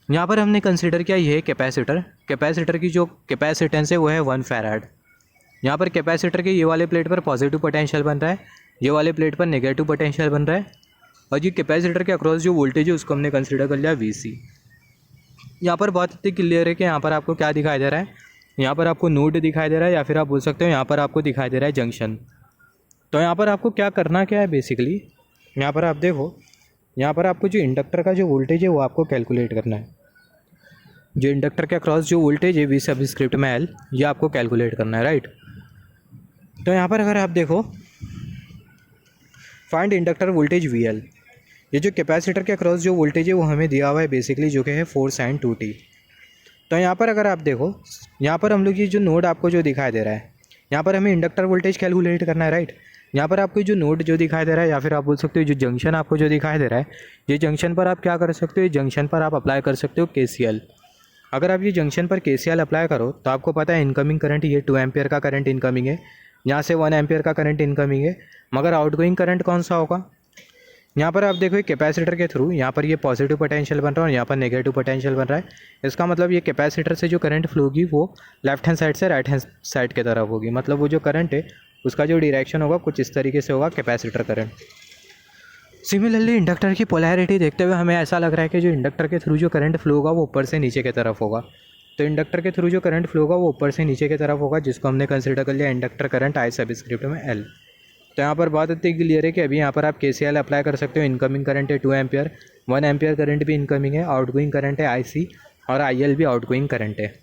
यहाँ पर हमने कंसिडर किया ये कैपेसिटर। कैपेसिटर की जो कैपेसिटेंस है वो है 1 फैराड। यहाँ पर कैपेसिटर के ये वाले प्लेट पर पॉजिटिव पोटेंशियल बन रहा है, ये वाले प्लेट पर नेगेटिव पोटेंशियल बन रहा है। और ये कैपेसिटर के अक्रॉस जो वोल्टेज है उसको हमने कंसिडर कर लिया वी सी। यहाँ पर बहुत इतनी क्लियर है कि यहाँ पर आपको क्या दिखाई दे रहा है, यहाँ पर आपको नोड दिखाई दे रहा है, या फिर आप बोल सकते हो यहाँ पर आपको दिखाई दे रहा है जंक्शन। तो यहाँ पर आपको क्या करना क्या है बेसिकली, यहाँ पर आप देखो यहाँ पर आपको जो इंडक्टर का जो वोल्टेज है वो आपको कैलकुलेट करना है। जो इंडक्टर के अक्रॉस जो वोल्टेज है वी सबस्क्रिप्ट में एल, ये आपको कैलकुलेट करना है, राइट। तो यहाँ पर अगर आप देखो find inductor voltage V L, ये जो कैपेसिटर के अक्रॉस जो वोल्टेज है वो हमें दिया हुआ है बेसिकली जो कि है 4 sin 2t। तो यहाँ पर अगर आप देखो यहाँ पर हम लोग ये जो नोड आपको जो दिखाई दे रहा है यहाँ पर हमें इंडक्टर वोल्टेज कैलकुलेट करना है, राइट। यहाँ पर आपको जो नोड जो दिखाई दे रहा है या फिर आप बोल सकते हो जो जंक्शन आपको जो दिखाई दे रहा है, ये जंक्शन पर आप क्या कर सकते हो, जंक्शन पर आप अप्लाई कर सकते हो KCL। अगर आप ये जंक्शन पर KCL अप्लाई करो तो आपको पता है इनकमिंग करंट ये 2 एम्पियर का करंट इनकमिंग है, यहाँ से 1 एम्पियर का करंट इनकमिंग है, मगर आउटगोइंग करंट कौन सा होगा। यहाँ पर आप देखो कैपेसिटर के थ्रू यहाँ पर ये पॉजिटिव पोटेंशियल बन रहा है और यहाँ पर नेगेटिव पोटेंशियल बन रहा है। इसका मतलब ये कैपेसिटर से जो करंट फ्लो होगी वो लेफ्ट हैंड साइड से राइट हैंड साइड की तरफ होगी। मतलब वो जो करंट है उसका जो डायरेक्शन होगा कुछ इस तरीके से होगा कैपेसिटर करंट। सिमिलरली इंडक्टर की पोलैरिटी देखते हुए हमें ऐसा लग रहा है कि जो इंडक्टर के थ्रू जो करंट फ्लो होगा वो ऊपर से नीचे की तरफ होगा। तो इंडक्टर के थ्रू जो करंट फ्लो होगा वो ऊपर से नीचे की तरफ होगा, जिसको हमने कंसिडर कर लिया इंडक्टर करंट आई सबस्क्रिप्ट में एल। तो यहाँ पर बात इतनी क्लियर है कि अभी यहाँ पर आप KCL अप्लाई कर सकते हो। इनकमिंग करंट है 2 एम्पियर, 1 एम्पियर करंट भी इनकमिंग है, आउटगोइंग करंट है IC और IL भी आउटगोइंग करंट है।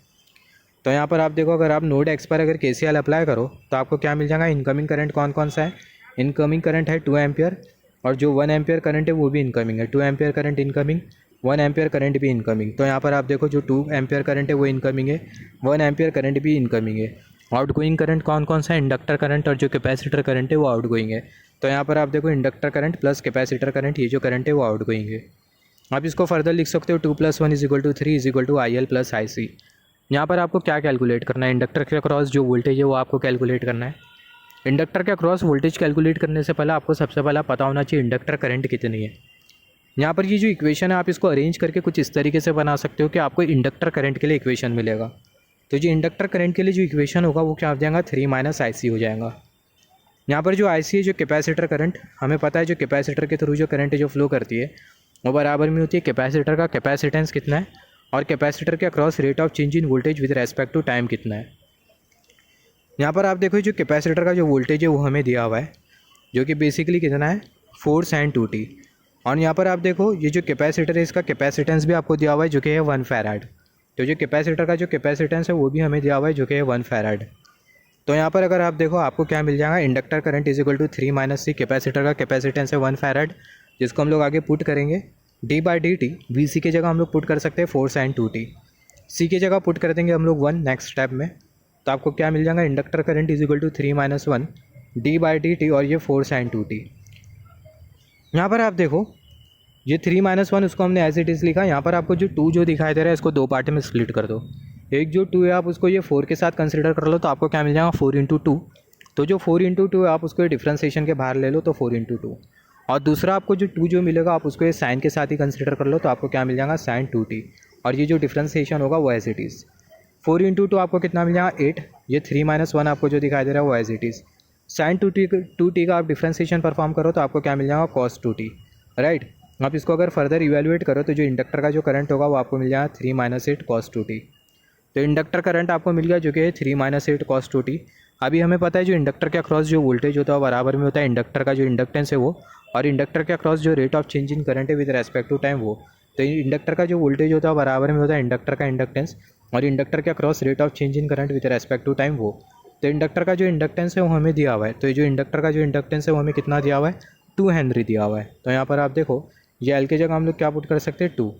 तो यहाँ पर आप देखो अगर आप नोड एक्स पर अगर KCL अप्लाई करो तो आपको क्या मिल जाएगा, इनकमिंग करंट कौन कौन सा है, इनकमिंग करंट है 2 एम्पियर और जो 1 एम्पियर करंट है वो भी इनकमिंग है। 2 ampere current incoming, 1 ampere current भी इनकमिंग। तो यहाँ पर आप देखो जो 2 एम्पियर करंट है वो इनकमिंग है, 1 एम्पियर करंट भी इनकमिंग है। आउटगोइंग करंट कौन कौन सा है, इंडक्टर करंट और जो कैपेसिटर करंट है वो आउटगोइंग है। तो यहाँ पर आप देखो inductor current plus capacitor current, ये जो करंट है वो आउटगोइंग है। आप इसको फर्दर लिख सकते हो 2 + 1 = 3 = IL + IC। यहाँ पर आपको क्या कैलकुलेट करना है, इंडक्टर के अक्रॉस जो वोल्टेज है वो आपको कैलकुलेट करना है। इंडक्टर के अक्रॉस वोल्टेज कैलकुलेट करने से पहले आपको सबसे पहला पता होना चाहिए इंडक्टर करंट कितनी है। यहाँ पर ये जो इक्वेशन है आप इसको अरेंज करके कुछ इस तरीके से बना सकते हो कि आपको इंडक्टर करंट के लिए इक्वेशन मिलेगा। तो जो इंडक्टर करंट के लिए जो इक्वेशन होगा वो क्या हो जाएगा, 3 - IC हो जाएगा। यहाँ पर जो IC है जो कैपेसिटर करंट, हमें पता है जो कैपेसिटर के थ्रू जो करंट जो फ्लो करती है वो बराबर में होती है कैपेसिटर का कैपेसिटेंस कितना है और कैपेसिटर के across rate of change in voltage with respect to time कितना है। यहाँ पर आप देखो जो कैपेसिटर का जो वोल्टेज है वो हमें दिया हुआ है जो कि बेसिकली कितना है 4 sin 2t। और यहाँ पर आप देखो ये जो कैपेसिटर है इसका कैपेसिटेंस भी आपको दिया हुआ है जो कि है 1 फैराड। तो जो कैपेसिटर का जो कैपेसिटेंस है वो भी हमें दिया हुआ है जो कि है 1 फैराड। तो यहाँ पर अगर आप देखो आपको क्या मिल जाएगा, inductor current is equal to 3 minus C, capacitor का कैपेसिटेंस है 1 फैराड, जिसको हम लोग आगे पुट करेंगे D by D T, V C की जगह हम लोग पुट कर सकते हैं 4 साइन 2t, सी की जगह पुट कर देंगे हम लोग 1 नेक्स्ट स्टेप में। तो आपको क्या मिल जाएगा, inductor current is equal to 3 minus 1 d by D t और ये 4 साइन 2t। यहाँ पर आप देखो ये 3 माइनस 1 उसको हमने एज इट इज़ लिखा। यहाँ पर आपको जो 2 जो दिखाई दे रहा है इसको दो पार्ट में स्प्लिट कर दो। एक जो 2 है आप उसको ये 4 के साथ कंसिडर कर लो, तो आपको क्या मिल जाएगा 4 इंटू 2। तो जो 4 इंटू 2 है आप उसको डिफ्रेंसिएशन के बाहर ले लो, तो 4 इंटू 2। और दूसरा आपको जो 2 जो मिलेगा आप उसको ये साइन के साथ ही कंसिडर कर लो, तो आपको क्या मिल जाएगा साइन 2t। और ये जो डिफ्रेंसिएशन होगा वो एज इट इज़ 4 इंटू 2 आपको कितना मिल जाएगा 8। ये 3 माइनस 1 आपको जो दिखाई दे रहा है वो as it is sine 2t का आप डिफ्रेंसिएशन परफॉर्म करो, तो आपको क्या मिल जाएगा कॉस 2t, राइट। आप इसको अगर फर्दर इवेल्युएट करो तो जो इंडक्टर का जो करंट होगा वो आपको मिल जाएगा 3 माइनस 8 कॉस 2t। तो इंडक्टर करंट आपको मिल गया जो कि है 3 माइनस 8 कॉस 2t। अभी हमें पता है जो इंडक्टर के अक्रॉस जो वोल्टेज होता है बराबर में होता है इंडक्टर का जो इंडक्टेंस है वो, और इंडक्टर के अक्रॉस जो rate of change in current है विद रेस्पेक्ट टू टाइम वो। तो इंडक्टर का जो वोल्टेज होता है बराबर में होता है इंडक्टर का इंडक्टेंस, और इंडक्टर के across rate of change in current with respect to time वो। तो इंडक्टर का जो इंडक्टेंस है वो हमें दिया हुआ है, तो ये जो इंडक्टर का जो इंडक्टेंस है वो हमें कितना दिया हुआ है 2 हेनरी दिया हुआ है। तो यहाँ पर आप देखो ये एल की जगह हम लोग क्या पुट कर सकते हैं 2।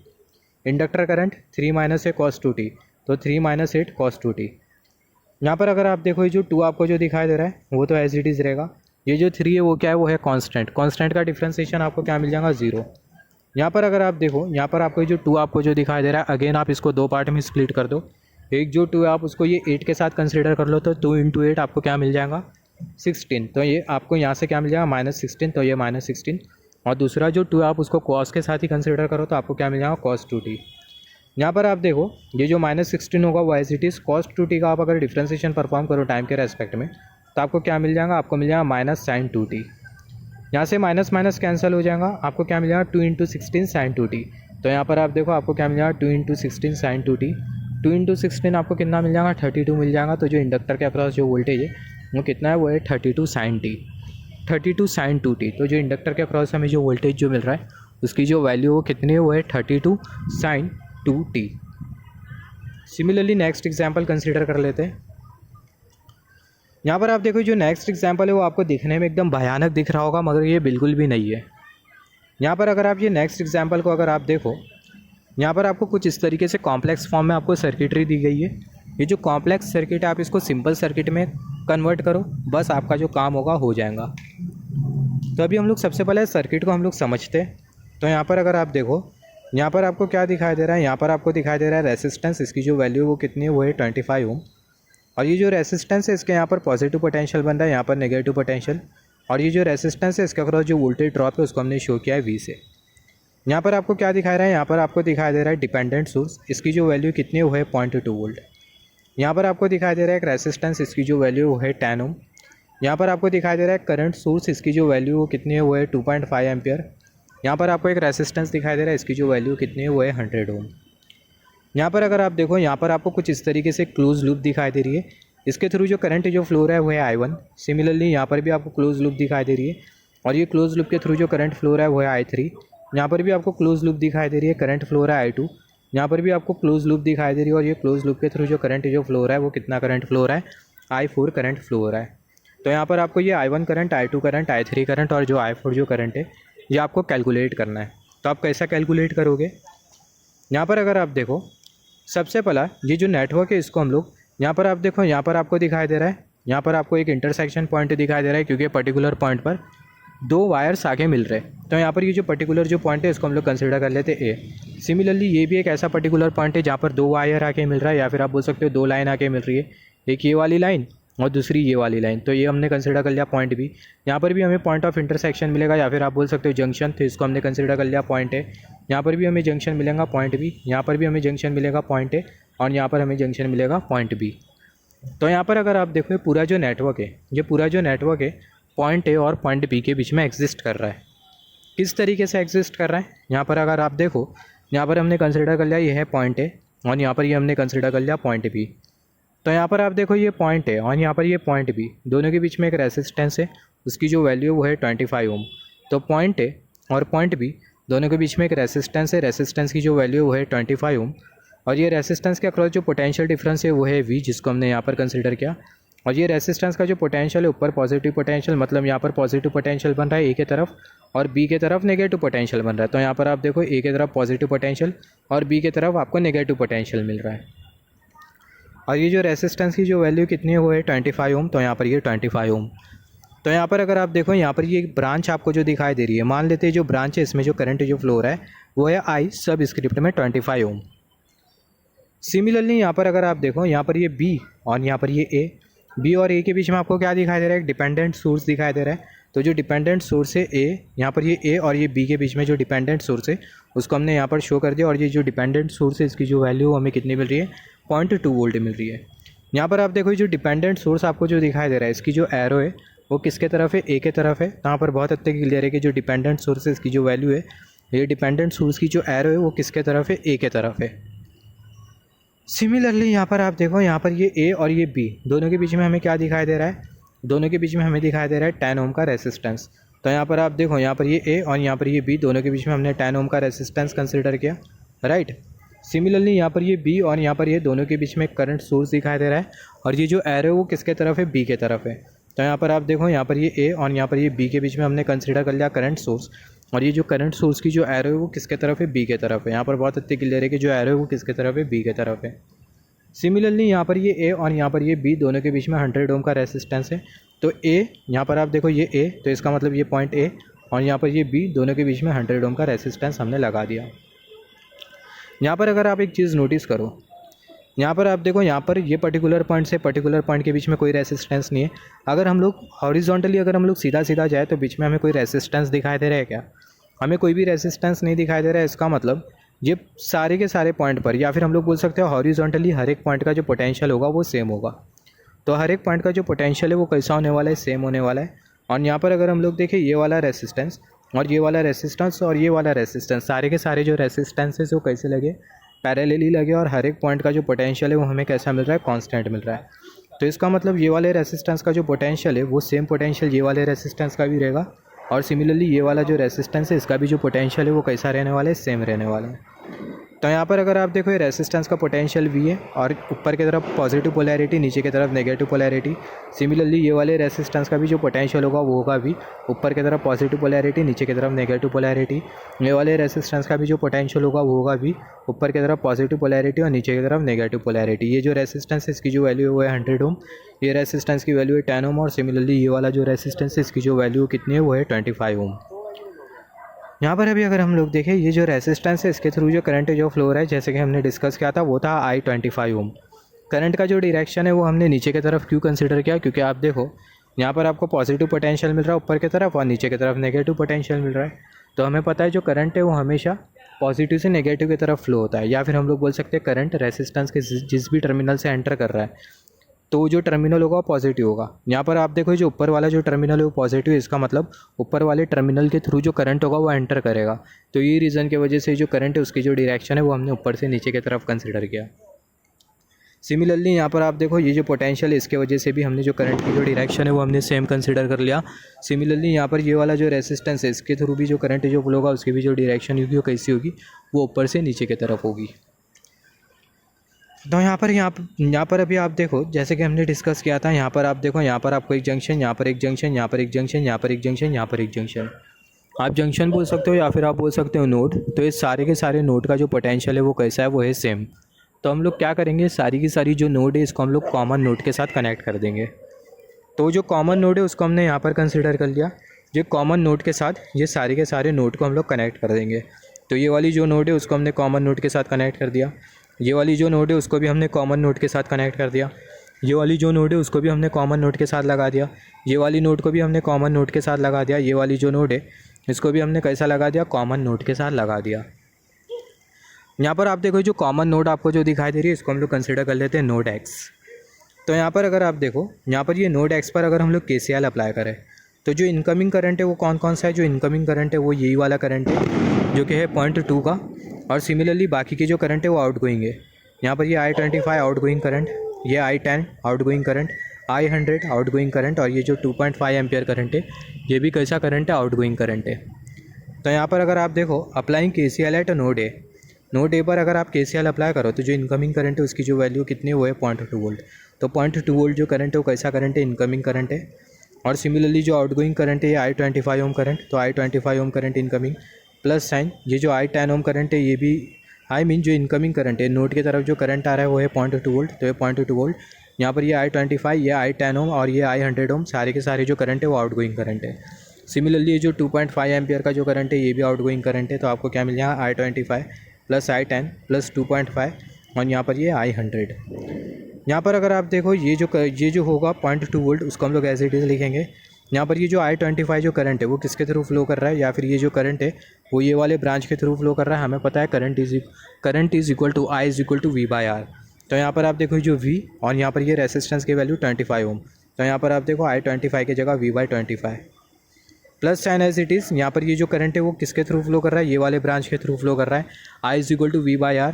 इंडक्टर करंट 3 माइनस है कॉस 2t, तो 3 माइनस 8 कॉस 2t। यहाँ पर अगर आप देखो ये जो 2 आपको जो दिखाई दे रहा है वो तो एज इट इज़ रहेगा। ये जो 3 है वो क्या है, वो है कांस्टेंट। कांस्टेंट का डिफ्रेंसिएशन आपको क्या मिल जाएगा 0। यहाँ पर अगर आप देखो यहाँ पर आपको जो 2 आपको जो दिखाई दे रहा है अगेन आप इसको दो पार्ट में स्प्लिट कर दो। एक जो 2 है आप उसको ये 8 के साथ कंसिडर कर लो, तो 2 इंटू 8 आपको क्या मिल जाएगा 16। तो ये आपको यहाँ से क्या मिल जाएगा -16, तो ये -16। और दूसरा जो 2 आप उसको कॉस के साथ ही कंसिडर करो, तो आपको क्या मिल जाएगा कॉस 2t। यहाँ पर आप देखो ये जो -16 होगा वो as it is cos 2t का आप अगर डिफ्रेंसिएशन परफॉर्म करो टाइम के रेस्पेक्ट में, तो आपको क्या मिल जाएगा, आपको मिल जाएगा माइनस साइन 2t। यहाँ से माइनस माइनस कैंसिल हो जाएगा, आपको क्या मिल जाएगा 2 इंटू 16 साइन 2t। तो यहाँ पर आप देखो आपको क्या मिल जाएगा 2 इंटू 16 साइन 2t। 2 इंटू 16 आपको कितना मिल जाएगा 32 मिल जाएगा। तो जो इंडक्टर के अक्रॉस जो वोल्टेज है वो कितना है, वो है 32 साइन t, 32 साइन 2t। तो जो इंडक्टर के अक्रॉस हमें जो वोल्टेज जो मिल रहा है उसकी जो वैल्यू वो कितनी है, वो है 32 sine 2t। Similarly next example consider कर लेते हैं। यहाँ पर आप देखो जो नेक्स्ट एग्जांपल है वो आपको दिखने में एकदम भयानक दिख रहा होगा, मगर ये बिल्कुल भी नहीं है। यहाँ पर अगर आप ये नेक्स्ट एग्जांपल को अगर आप देखो, यहाँ पर आपको कुछ इस तरीके से कॉम्प्लेक्स फॉर्म में आपको सर्किटरी दी गई है। ये जो कॉम्प्लेक्स सर्किट है आप इसको सिंपल सर्किट में कन्वर्ट करो, बस आपका जो काम होगा हो जाएगा। तो अभी हम लोग सबसे पहले सर्किट को हम लोग समझते हैं। तो यहाँ पर अगर आप देखो यहाँ पर आपको क्या दिखाई दे रहा है, यहाँ पर आपको दिखाई दे रहा है रेसिस्टेंस, इसकी जो वैल्यू वो कितनी है, वो है 25 ओम। और ये जो रेसिस्टेंस है इसके यहाँ पर पॉजिटिव पोटेंशियल बन रहा है, यहाँ पर नेगेटिव पोटेंशियल। और ये जो रेसिस्टेंस है इसके अक्रॉस जो वोल्टेज ड्रॉप है उसको हमने शो किया है V से। यहाँ पर आपको क्या दिखा रहा है, यहाँ पर आपको दिखाई दे रहा है डिपेंडेंट सोर्स, इसकी जो वैल्यू कितनी है वो है 0.2 वोल्ट। यहाँ पर आपको दिखाई दे रहा है एक रेसिस्टेंस, इसकी जो वैल्यू वो है 10 ओम। यहाँ पर आपको दिखाई दे रहा है करंट सोर्स, इसकी जो वैल्यू वो कितनी है, वो है 2.5 एम्पियर। यहाँ पर आपको एक रेसिस्टेंस दिखाई दे रहा है, इसकी जो वैल्यू कितनी है, वो है 100 ओम। यहाँ पर अगर आप देखो यहाँ पर आपको कुछ इस तरीके से क्लोज लूप दिखाई दे रही है, इसके थ्रू जो करंट जो फ्लो रहा है वो है I1। सिमिलरली यहाँ पर भी आपको क्लोज लूप दिखाई दे रही है, और ये क्लोज लूप के थ्रू जो करंट फ्लो रहा है वो है I3। यहाँ पर भी आपको क्लोज लूप दिखाई दे रही है, करंट फ्लो रहा है I2। यहाँ पर भी आपको क्लोज लूप दिखाई दे रही है, और ये क्लोज लूप के थ्रू जो करंट जो फ्लो रहा है वो कितना करंट फ्लो रहा है, I4 करंट फ्लो हो रहा है। तो यहाँ पर आपको ये I1 current, I2 current, I3 current और जो I4 जो करंट है ये आपको कैलकुलेट करना है। तो आप कैसा कैलकुलेट करोगे, यहाँ पर अगर आप देखो सबसे पहला ये जो नेटवर्क है इसको हम लोग यहाँ पर आप देखो, यहाँ पर आपको दिखाई दे रहा है, यहाँ पर आपको एक इंटरसेक्शन पॉइंट दिखाई दे रहा है, क्योंकि पर्टिकुलर पॉइंट पर दो वायर्स आगे मिल रहे हैं। तो यहाँ पर ये जो पर्टिकुलर जो पॉइंट है इसको हम लोग कंसिडर कर लेते हैं A। सिमिलरली ये भी एक ऐसा पर्टिकुलर पॉइंट है जहाँ पर दो वायर आके मिल रहा है, या फिर आप बोल सकते हो दो लाइन आके मिल रही है, एक ये वाली लाइन और दूसरी ये वाली लाइन। तो ये हमने कंसिडर कर लिया पॉइंट B। यहाँ पर भी हमें पॉइंट ऑफ इंटरसेक्शन मिलेगा, या फिर आप बोल सकते हो जंक्शन, तो इसको हमने कंसिडर कर लिया पॉइंट A। यहाँ पर भी हमें जंक्शन मिलेगा पॉइंट B, यहाँ पर भी हमें जंक्शन मिलेगा पॉइंट A, और यहाँ पर हमें जंक्शन मिलेगा पॉइंट B। तो यहाँ पर अगर आप देखो पूरा जो नेटवर्क है, ये पूरा जो नेटवर्क है पॉइंट A और पॉइंट B के बीच में एग्जिस्ट कर रहा है। किस तरीके से एग्जिस्ट कर रहा है, यहाँ पर अगर आप देखो यहाँ पर हमने कंसिडर कर लिया ये है पॉइंट A, और यहाँ पर ये हमने कंसिडर कर लिया पॉइंट B। तो यहाँ पर आप देखो ये पॉइंट A और यहाँ पर ये पॉइंट B, दोनों के बीच में एक रेसिस्टेंस है, उसकी जो वैल्यू वो है 25 ओम। तो पॉइंट A और पॉइंट B दोनों के बीच में एक रेसिस्टेंस है, रेसिस्टेंस की जो वैल्यू वो है 25 ओम। और ये रेसिस्टेंस के अक्रॉस जो पोटेंशियल डिफरेंस है वो है V, जिसको हमने यहाँ पर कंसिडर किया। और ये रेसिस्टेंस का जो पोटेंशियल है ऊपर पॉजिटिव पोटेंशियल, मतलब यहाँ पर पॉजिटिव पोटेंशियल बन रहा है ए के तरफ और बी के तरफ नेगेटिव पोटेंशियल बन रहा है। तो यहाँ पर आप देखो ए के तरफ पॉजिटिव पोटेंशियल और बी के तरफ आपको नेगेटिव पोटेंशियल मिल रहा है। और ये जो रेसिस्टेंस की जो वैल्यू कितनी है वो है 25 ओम। तो यहाँ पर ये 25 ओम। तो यहाँ पर अगर आप देखो यहाँ पर ये ब्रांच आपको जो दिखाई दे रही है, मान लेते हैं जो ब्रांच है इसमें जो करंट जो फ्लो हो रहा है वो है आई सब स्क्रिप्ट में 25 ओम। सिमिलरली यहाँ पर अगर आप देखो यहाँ पर ये बी और यहाँ पर ये ए, बी और ए के बीच में आपको क्या दिखाई दे रहा है, एक डिपेंडेंट सोर्स दिखाई दे रहा है। तो जो डिपेंडेंट सोर्स है ए, यहाँ पर ये ए और ये बी के बीच में जो डिपेंडेंट सोर्स है उसको हमने यहाँ पर शो कर दिया। और ये जो डिपेंडेंट सोर्स है इसकी जो वैल्यू हमें कितनी मिल रही है, 0.2 वोल्ट मिल रही है। यहाँ पर आप देखो जो डिपेंडेंट सोर्स आपको जो दिखाई दे रहा है इसकी जो एरो है वो किसके तरफ है, ए के तरफ है। तो यहाँ पर बहुत हद तक क्लियर है कि जो डिपेंडेंट सोर्स है इसकी जो वैल्यू है, ये डिपेंडेंट सोर्स की जो एरो है वो किसके तरफ है, ए के तरफ है। सिमिलरली यहाँ पर आप देखो यहाँ पर ये ए और ये बी दोनों के बीच में हमें क्या दिखाई दे रहा है, दोनों के बीच में हमें दिखाई दे रहा है 10 ओम का रेसिस्टेंस। तो यहाँ पर आप देखो यहाँ पर ये ए और यहाँ पर ये बी दोनों के बीच में हमने 10 ओम का रेसिस्टेंस कंसिडर किया, राइट। सिमिलरली यहाँ पर ये बी और यहाँ पर ये दोनों के बीच में करंट सोर्स दिखाई दे रहा है और ये जो एरो है वो किसके तरफ है, बी के तरफ है। तो यहाँ पर आप देखो यहाँ पर ये ए और यहाँ पर ये बी के बीच में हमने कंसिडर कर लिया करंट सोर्स और ये जो करंट सोर्स की जो एरो है वो किसके तरफ है, बी के तरफ है। यहाँ पर बहुत अच्छे क्लियर है कि जो एरो है वो किसके तरफ है, बी के तरफ है। सिमिलरली यहाँ पर ये ए और यहाँ पर ये बी दोनों के बीच में 100 ओम का रेसिस्टेंस है। तो ए यहाँ पर आप देखो ये ए, तो इसका मतलब ये पॉइंट ए और यहाँ पर ये बी दोनों के बीच में 100 ओम का रेसिस्टेंस हमने लगा दिया। यहाँ पर अगर आप एक चीज़ नोटिस करो, यहाँ पर आप देखो यहाँ पर ये पर्टिकुलर पॉइंट से पर्टिकुलर पॉइंट के बीच में कोई रेसिस्टेंस नहीं है। अगर हम लोग हॉरिजॉन्टली अगर हम लोग सीधा सीधा जाए तो बीच में हमें कोई रेसिस्टेंस दिखाई दे रहा है क्या, हमें कोई भी रेसिस्टेंस नहीं दिखाई दे रहा है। इसका मतलब ये सारे के सारे पॉइंट पर, या फिर हम लोग बोल सकते हैं हॉरिजॉन्टली हर एक पॉइंट का जो पोटेंशियल होगा वो सेम होगा। तो हर एक पॉइंट का जो पोटेंशियल है वो कैसा होने वाला है, सेम होने वाला है। और यहाँ पर अगर हम लोग देखें ये वाला रेसिस्टेंस और ये वाला रेसिस्टेंस और ये वाला रेसिस्टेंस, सारे के सारे जो रेसिस्टेंसेस वो कैसे लगे, पैरेलली लगे और हर एक पॉइंट का जो पोटेंशियल है वो हमें कैसा मिल रहा है, कांस्टेंट मिल रहा है। तो इसका मतलब ये वाले रेसिस्टेंस का जो पोटेंशियल है वो सेम पोटेंशियल ये वाले रेसिस्टेंस का भी रहेगा और सिमिलरली ये वाला जो रेसिस्टेंस है इसका भी जो पोटेंशियल है वो कैसा रहने वाला है, सेम रहने वाला है। तो यहाँ पर अगर आप देखो ये रेसिस्टेंस का पोटेंशियल वी है और ऊपर की तरफ पॉजिटिव पोलैरिटी, नीचे की तरफ नेगेटिव पोलैरिटी। सिमिलरली ये वाले रेसिस्टेंस का भी जो पोटेंशियल होगा वो होगा वी, ऊपर की तरफ पॉजिटिव पोलैरिटी, नीचे की तरफ नेगेटिव पोलैरिटी। ये वाले रेसिस्टेंस का भी जो पोटेंशियल होगा वो होगा वी, ऊपर की तरफ पॉजिटिव पोलैरिटी और नीचे की तरफ नेगेटिव पोलैरिटी। ये जो रेसिस्टेंस है इसकी जो वैल्यू है वो है 100 ओम, ये रेसिस्टेंस की वैल्यू है 10 ओम और सिमिलरली ये वाला जो रेसिस्टेंस है इसकी जो वैल्यू कितनी है वो है 25 ओम। यहाँ पर अभी अगर हम लोग देखें ये जो रेसिस्टेंस है इसके थ्रू जो करंट जो फ्लो हो रहा है, जैसे कि हमने डिस्कस किया था वो था I25 ओम। करंट का जो डायरेक्शन है वो हमने नीचे की तरफ क्यों कंसीडर किया, क्योंकि आप देखो यहाँ पर आपको पॉजिटिव पोटेंशियल मिल रहा है ऊपर की तरफ और नीचे की तरफ नेगेटिव पोटेंशियल मिल रहा है। तो हमें पता है जो करंट है वो हमेशा पॉजिटिव से नेगेटिव की तरफ फ्लो होता है, या फिर हम लोग बोल सकते हैं करंट रेसिस्टेंस के जिस भी टर्मिनल से एंटर कर रहा है तो जो टर्मिनल होगा वो पॉजिटिव होगा। यहाँ पर आप देखो जो ऊपर वाला जो टर्मिनल है वो पॉजिटिव है, इसका मतलब ऊपर वाले टर्मिनल के थ्रू जो करंट होगा वो एंटर करेगा। तो ये रीज़न की वजह से जो करंट है उसकी जो डायरेक्शन है वो हमने ऊपर से नीचे की तरफ कंसिडर किया। सिमिलरली यहाँ पर आप देखो ये जो पोटेंशियल है इसके वजह से भी हमने जो करंट की जो डायरेक्शन है वो हमने सेम कंसिडर कर लिया। सिमिलरली यहाँ पर ये वाला जो रेसिस्टेंस है इसके थ्रू भी जो करंट जो फ्लो होगा उसकी भी जो डायरेक्शन होगी वो कैसी होगी, वो ऊपर से नीचे की तरफ होगी। तो यहाँ पर अभी आप देखो जैसे कि हमने डिस्कस किया था, यहाँ पर आप देखो यहाँ पर आपको एक जंक्शन, यहाँ पर एक जंक्शन, यहाँ पर एक जंक्शन, यहाँ पर एक जंक्शन, यहाँ पर एक जंक्शन, आप जंक्शन बोल सकते हो या फिर आप बोल सकते हो नोड। तो इस सारे के सारे नोड का जो पोटेंशियल है वो कैसा है, वो है सेम। तो हम लोग क्या करेंगे, सारी की सारी जो नोड है इसको हम लोग कॉमन नोड के साथ कनेक्ट कर देंगे। तो जो कॉमन नोड है उसको हमने यहाँ पर कंसिडर कर लिया। जो कॉमन नोड के साथ ये सारे के सारे नोड को हम लोग कनेक्ट कर देंगे। तो ये वाली जो नोड है उसको हमने कॉमन नोड के साथ कनेक्ट कर दिया। ये वाली जो नोड है उसको भी हमने कॉमन नोड के साथ कनेक्ट कर दिया। ये वाली जो नोड है उसको भी हमने कॉमन नोड के साथ लगा दिया। ये वाली नोड को भी हमने कॉमन नोड के साथ लगा दिया। ये वाली जो नोड है इसको भी हमने कैसा लगा दिया, कॉमन नोड के साथ लगा दिया। यहाँ पर आप देखो जो कॉमन नोड आपको जो दिखाई दे रही है इसको हम लोग कंसिडर कर लेते हैं नोड एक्स। तो यहाँ पर अगर आप देखो यहाँ पर ये नोड एक्स पर अगर हम लोग KCL अप्लाई करें तो जो इनकमिंग करंट है वो कौन कौन सा है, जो इनकमिंग करंट है वो यही वाला करंट है जो कि है 0.2 का। और सिमिलरली बाकी की जो करंट है वो आउटगोइंग है। यहाँ पर ये I25 आउटगोइंग करंट, ये I10 outgoing current, I100 outgoing current और ये जो 2.5 एम्पियर करंट है ये भी कैसा करंट है, आउटगोइंग करंट है। तो यहाँ पर अगर आप देखो applying KCL at a node A, node A पर अगर आप KCL अप्लाई करो तो जो इनकमिंग करंट है उसकी जो वैल्यू कितनी है वो है 0.2 वोल्ट। तो 0.2 वोल्ट जो करंट है वो कैसा करंट है, इनकमिंग करंट है। और सिमिलरली जो आउटगोइंग करंट है ये I25 ओम करंट, तो I25 ohm current incoming, plus sign ये जो I10 ओम करंट है ये भी जो इनकमिंग करंट है नोड की तरफ जो करंट आ रहा है वो है 0.2 वोल्ट, तो ये 0.2 वोल्ट। यहाँ पर ये I25, ये I10 ओम और ये I100 ओम, सारे के सारे जो करंट है वो आउटगोइंग करंट है। सिमिलरली ये जो 2.5 एम्पियर का जो करंट है ये भी आउटगोइंग करंट है, तो आपको क्या मिल जाएगा I25 प्लस I10 प्लस 2.5 और यहाँ पर ये I100। यहाँ पर अगर आप देखो ये जो होगा 0.2 वोल्ट उसको हम लोग एज इट इज़ लिखेंगे। यहाँ पर ये जो I25 जो करंट है वो किसके थ्रू फ्लो कर रहा है, या फिर ये जो करंट है वो ये वाले ब्रांच के थ्रू फ्लो कर रहा है। हमें पता है current is equal to I is equal to V/R। तो यहाँ पर आप देखो जो V और यहाँ पर ये रेसिस्टेंस की वैल्यू 25 ओम, तो यहाँ पर आप देखो I25 की जगह V/25 plus sign as it is. यहाँ पर ये जो करंट है वो किसके थ्रू फ्लो कर रहा है, ये वाले ब्रांच के थ्रू फ्लो कर रहा है। I is equal to V/R,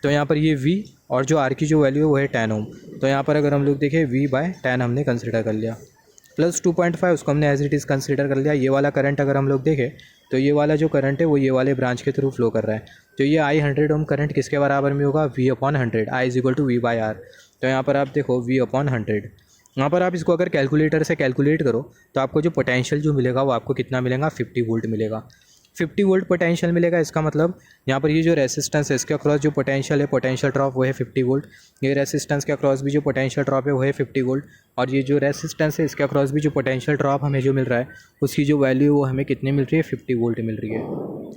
तो यहाँ पर ये V और जो R की जो वैल्यू है वो है 10 ओम, तो यहाँ पर अगर हम लोग देखें V/10 हमने कंसिडर कर लिया, प्लस 2.5 उसको हमने एज इट इज़ कंसिडर कर लिया। ये वाला करंट अगर हम लोग देखें तो ये वाला जो करंट है वो ये वाले ब्रांच के थ्रू फ्लो कर रहा है। तो ये I100 ओम करंट किसके बराबर में होगा, V/100, I is equal to V/R। तो यहाँ पर आप देखो V/100, यहाँ पर आप इसको अगर कैलकुलेटर से कैलकुलेट करो तो आपको जो पोटेंशियल जो मिलेगा वो आपको कितना मिलेगा, 50 वोल्ट मिलेगा। 50 वोल्ट पोटेंशियल मिलेगा। इसका मतलब यहाँ पर ये जो रेसिस्टेंस है इसके अक्रॉस जो पोटेंशियल है, पोटेंशियल ड्रॉप वो है 50 वोल्ट। ये रेसिस्टेंस के अक्रॉस भी जो पोटेंशियल ड्रॉप है वो है 50 वोल्ट, और ये जो रेसिस्टेंस है इसके अक्रॉस भी जो पोटेंशियल ड्रॉप हमें जो मिल रहा है उसकी जो वैल्यू वो हमें कितनी मिल रही है, 50 वोल्ट मिल रही है।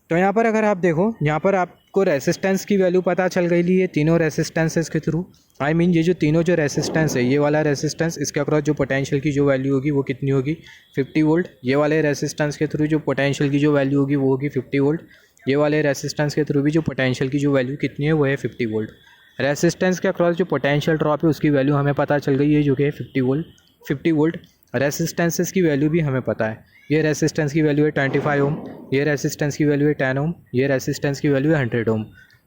तो यहाँ पर अगर आप देखो यहाँ पर आपको रेसिस्टेंस की वैल्यू पता चल गई ली है तीनों रेसिस्टेंसेस के थ्रू। ये जो तीनों जो रेसिस्टेंस है, ये वाला रेसिस्टेंस इसके अक्रॉस जो पोटेंशियल की जो वैल्यू होगी वो कितनी होगी, 50 वोल्ट। ये वाले रेसिस्टेंस के थ्रू जो पोटेंशियल की जो वैल्यू होगी वो होगी 50 वोल्ट। ये वाले रेसिस्टेंस के थ्रू भी जो पोटेंशियल की जो वैल्यू कितनी है वो है 50 वोल्ट। रेसिस्टेंस के अक्रॉस जो पोटेंशियल ड्रॉप है उसकी वैल्यू हमें पता चल गई है जो कि है 50 वोल्ट। रेसिस्टेंसेस की वैल्यू भी हमें पता है, ये रेसिस्टेंस की वैल्यू है 25 ओम, ये रेसिस्टेंस की वैल्यू है 10 ओम, ये रेसिस्टेंस की वैल्यू है 100 ओम।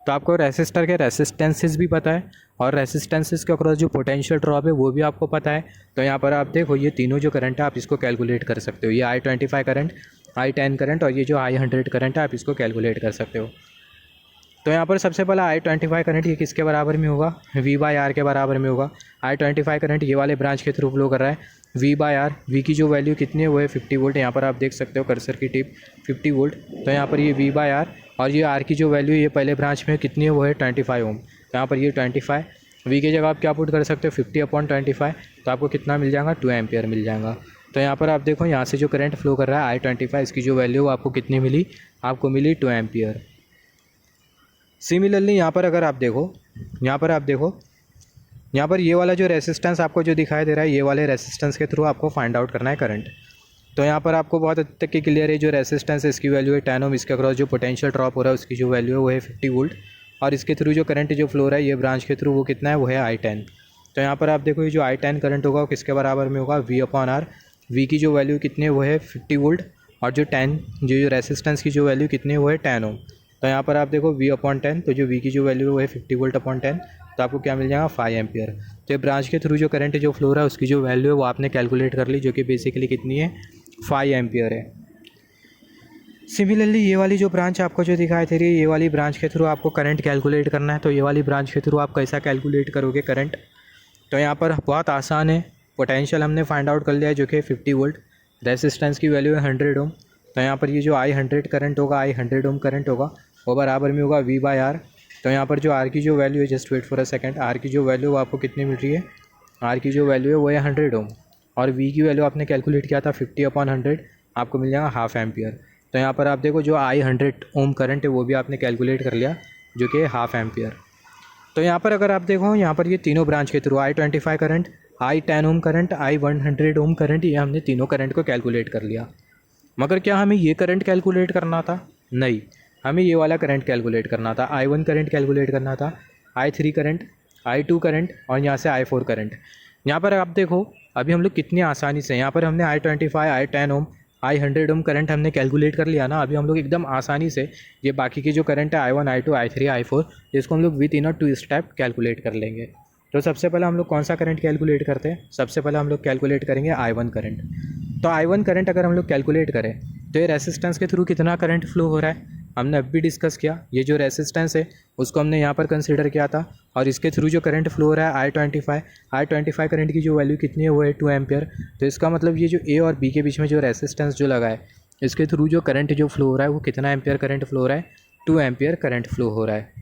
तो आपको रेसिस्टर के रेसिस्टेंसेस भी पता है और रेसिस्टेंसेस के अक्रॉस जो पोटेंशियल ड्रॉप है वो भी आपको पता है। तो यहाँ पर आप देखो ये तीनों जो करंट है आप इसको कैलकुलेट कर सकते हो। ये I25 करंट, I10 करंट और ये जो I100 करंट है आप इसको कैलकुलेट कर सकते हो। तो यहाँ पर सबसे पहला I25 करंट ये किसके बराबर में होगा, V/R के बराबर में होगा। I25 करंट ये वाले ब्रांच के थ्रू फ्लो कर रहा है। V/R, V की जो वैल्यू कितनी है वो है 50 वोल्ट। यहाँ पर आप देख सकते हो कर्सर की टिप 50 वोल्ट। तो यहाँ पर ये V/R और ये R की जो वैल्यू ये पहले ब्रांच में कितनी है वो है 25 ओम। तो यहाँ पर ये 25, V की जगह आप क्या पुट कर सकते हो 50/25, तो आपको कितना मिल जाएगा, 2 एम्पियर मिल जाएगा। तो यहाँ पर आप देखो यहाँ से जो करंट फ्लो कर रहा है I25 इसकी जो वैल्यू आपको कितनी मिली, आपको मिली 2 एम्पियर। सिमिलरली यहाँ पर अगर आप देखो यहाँ पर ये वाला जो रेसिस्टेंस आपको जो दिखाई दे रहा है ये वाले रेसिस्टेंस के थ्रू आपको फाइंड आउट करना है करंट। तो यहाँ पर आपको बहुत हद तक की क्लियर है, जो रेसिस्टेंस है इसकी वैल्यू है 10 ओम, इसके अक्रॉस जो पोटेंशियल ड्रॉप हो रहा है उसकी जो वैल्यू है वो है 50 वोल्ट, और इसके थ्रू जो करंट जो फ्लो रहा है ये ब्रांच के थ्रू वो कितना है वो है I10। तो यहाँ पर आप देखो ये जो I10 करंट होगा वो किसके बराबर में होगा, V/R। V की जो वैल्यू कितनी है वो है 50 वोल्ट, और जो रेसिस्टेंस की जो वैल्यू कितनी है वो है 10 ओम। तो यहाँ पर आप देखो V/10, तो जो V की जो वैल्यू है वो है 50 वोल्ट/10, तो आपको क्या मिल जाएगा 5 एम्पियर। तो ये ब्रांच के थ्रू जो करंट जो फ्लो रहा है उसकी जो वैल्यू है वो आपने कैलकुलेट कर ली, जो कि बेसिकली कितनी है 5 एम्पियर है। सिमिलरली ये वाली जो ब्रांच आपको जो दिखाई दे रही है ये वाली ब्रांच के थ्रू आपको करंट कैलकुलेट करना है। तो ये वाली ब्रांच के थ्रू आप कैसा कैलकुलेट करोगे करंट, तो यहाँ पर बहुत आसान है। पोटेंशियल हमने फाइंड आउट कर लिया है जो कि 50 वोल्ट, रेसिस्टेंस की वैल्यू है 100 ओम। तो यहाँ पर ये जो I100 करंट होगा, I100 ओम करंट होगा वो बराबर में होगा V/R। तो यहाँ पर जो R की जो वैल्यू है, just wait for a second, R की जो वैल्यू आपको कितनी मिल रही है, R की जो वैल्यू है वो है 100 ओम, और V की वैल्यू आपने कैलकुलेट किया था 50/100, आपको मिल जाएगा हाफ एम्पियर। तो यहाँ पर आप देखो जो I100 ओम करंट है वो भी आपने कैलकुलेट कर लिया जो कि हाफ एम्पियर। तो यहाँ पर अगर आप देखो यहाँ पर ये तीनों ब्रांच के through I25 current, I10 ohm current, I100 ohm current, ये हमने तीनों करंट को कैलकुलेट कर लिया। मगर क्या हमें ये करंट कैलकुलेट करना था, नहीं, हमें ये वाला करंट कैलकुलेट करना था। I1 करंट कैलकुलेट करना था, I3 करंट, I2 करंट और यहाँ से I4 करंट। यहाँ पर आप देखो अभी हम लोग कितनी आसानी से यहाँ पर हमने I25, I10 ओम, I100 ओम करंट हमने कैलकुलेट कर लिया ना। अभी हम लोग एकदम आसानी से ये बाकी के जो करंट है I1, I2, I3, I4 इसको हम लोग with in a 2 step calculate कर लेंगे। तो सबसे पहले हम लोग कौन सा करंट कैलकुलेट करते हैं, सबसे पहले हम लोग कैलकुलेट करेंगे I1 करंट। तो I1 करंट अगर हम लोग कैलकुलेट करें तो ये रेसिस्टेंस के थ्रू कितना करंट फ्लो हो रहा है, हमने अब भी डिस्कस किया, ये जो रेसिस्टेंस है उसको हमने यहाँ पर कंसीडर किया था, और इसके थ्रू जो करंट फ्लो हो रहा है I25 करंट की जो वैल्यू कितनी है वो है 2 एम्पियर। तो इसका मतलब ये जो ए और बी के बीच में जो रेसिस्टेंस जो लगा है, इसके थ्रू जो करंट जो फ्लो हो रहा है वो कितना एम्पियर करंट फ्लो हो रहा है, 2 एम्पियर करंट फ्लो हो रहा है।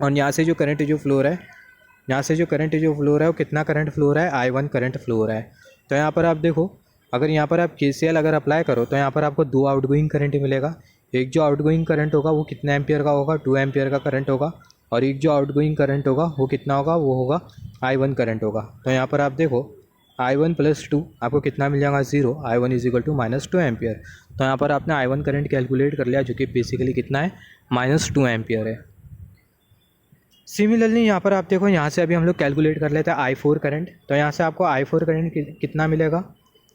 और यहाँ से जो करंट जो फ्लो हो रहा है, यहाँ से जो करंट जो फ्लो हो रहा है वो कितना करंट फ्लो हो रहा है, I1 करंट फ्लो हो रहा है। तो यहाँ पर आप देखो, अगर यहाँ पर आप KCL अगर अप्लाई करो तो यहाँ पर आपको 2 आउटगोइंग करंट मिलेगा। एक जो आउटगोइंग करंट होगा वो कितने एम्पियर का होगा, 2 एम्पियर का करंट होगा, और एक जो आउटगोइंग करंट होगा वो कितना होगा, वो होगा I1 करंट होगा। तो यहाँ पर आप देखो I1 + 2 आपको कितना मिल जाएगा, 0। I1 = -2 ampere. तो यहाँ पर आपने I1 करंट कैलकुलेट कर लिया, जो कि बेसिकली कितना है, -2 एम्पियर है। सिमिलरली यहाँ पर आप देखो, यहाँ से अभी हम लोग कैलकुलेट कर लेते हैं I4 करंट। तो यहाँ से आपको I4 करंट कितना मिलेगा,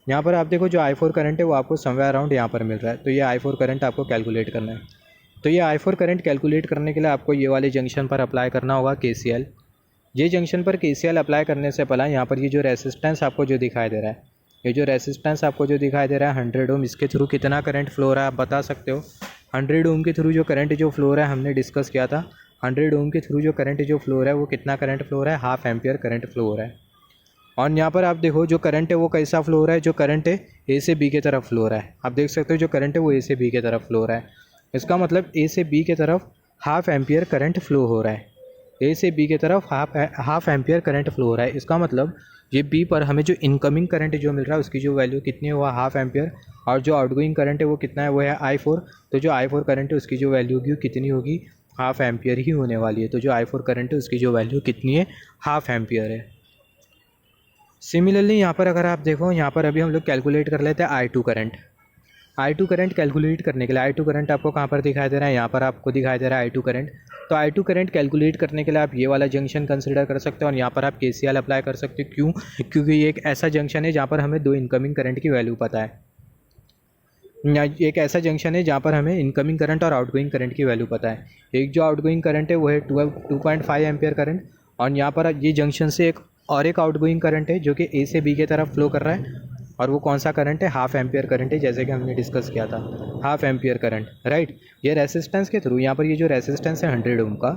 यहाँ पर आप देखो जो I4 करंट है वो आपको समवेयर अराउंड यहाँ पर मिल रहा है। तो ये I4 करंट आपको कैलकुलेट करना है। तो ये I4 करंट कैलकुलेट करने के लिए आपको ये वाले जंक्शन पर अप्लाई करना होगा KCL। ये जंक्शन पर KCL अप्लाई करने से पहले यहाँ पर ये जो रेसिस्टेंस आपको जो दिखाई दे रहा है, ये जो रेसिस्टेंस आपको जो दिखाई दे रहा है 100 ओम, इसके थ्रू कितना करंट फ्लो हो रहा है आप बता सकते हो। 100 ओम के थ्रू जो करंट जो फ्लो हो रहा है हमने डिस्कस किया था, 100 ओम के थ्रू जो करंट जो फ्लो हो रहा है वो कितना करंट फ्लो हो रहा है, 1/2 एम्पियर करंट फ्लो हो रहा है। और यहाँ पर आप देखो जो करंट है वो कैसा फ्लो हो रहा है, जो करंट है ए से बी के तरफ फ्लो हो रहा है। आप देख सकते हो जो करंट है वो ए से बी के तरफ फ्लो हो रहा है। इसका मतलब ए से बी के तरफ 1/2 एम्पियर करंट फ्लो हो रहा है। ए से बी के तरफ हाफ एम्पियर करंट फ्लो हो रहा है। इसका मतलब ये बी पर हमें जो इनकमिंग करंट जो मिल रहा है उसकी जो वैल्यू कितनी है, वो 1/2 एम्पियर, और जो आउटगोइंग करंट है वो कितना है, वो है I4। तो जो I4 करंट है उसकी जो वैल्यू होगी कितनी होगी, 1/2 एम्पियर ही होने वाली है। तो जो I4 करंट है उसकी जो वैल्यू कितनी है, 1/2 एम्पियर है। सिमिलरली यहाँ पर अगर आप देखो, यहाँ पर अभी हम लोग कैलकुलेट कर लेते हैं I2 current. I2 current calculate करने के लिए, I2 करंट आपको कहाँ पर दिखाई दे रहा है, यहाँ पर आपको दिखाई दे रहा है I2 करंट। तो I2 करंट कैलकुलेट करने के लिए आप ये वाला जंक्शन कंसिडर कर सकते हो, और यहाँ पर आप KCL अप्लाई कर सकते हो। क्यों? क्योंकि ये एक ऐसा जंक्शन है जहाँ पर हमें 2 इनकमिंग करंट की वैल्यू पता है। एक ऐसा जंक्शन है जहाँ पर हमें इनकमिंग करंट और आउटगोइंग करंट की वैल्यू पता है। एक जो आउटगोइंग करंट है वो है 2.5 एम्पियर करंट, और यहाँ पर ये जंक्शन से एक आउटगोइंग करंट है जो कि ए से बी के तरफ फ्लो कर रहा है, और वो कौन सा करंट है, 1/2 एम्पियर करंट है, जैसे कि हमने डिस्कस किया था, 1/2 एम्पियर करंट, राइट। ये रेसिस्टेंस के थ्रू, यहाँ पर ये जो रेसिस्टेंस है 100 ओम का,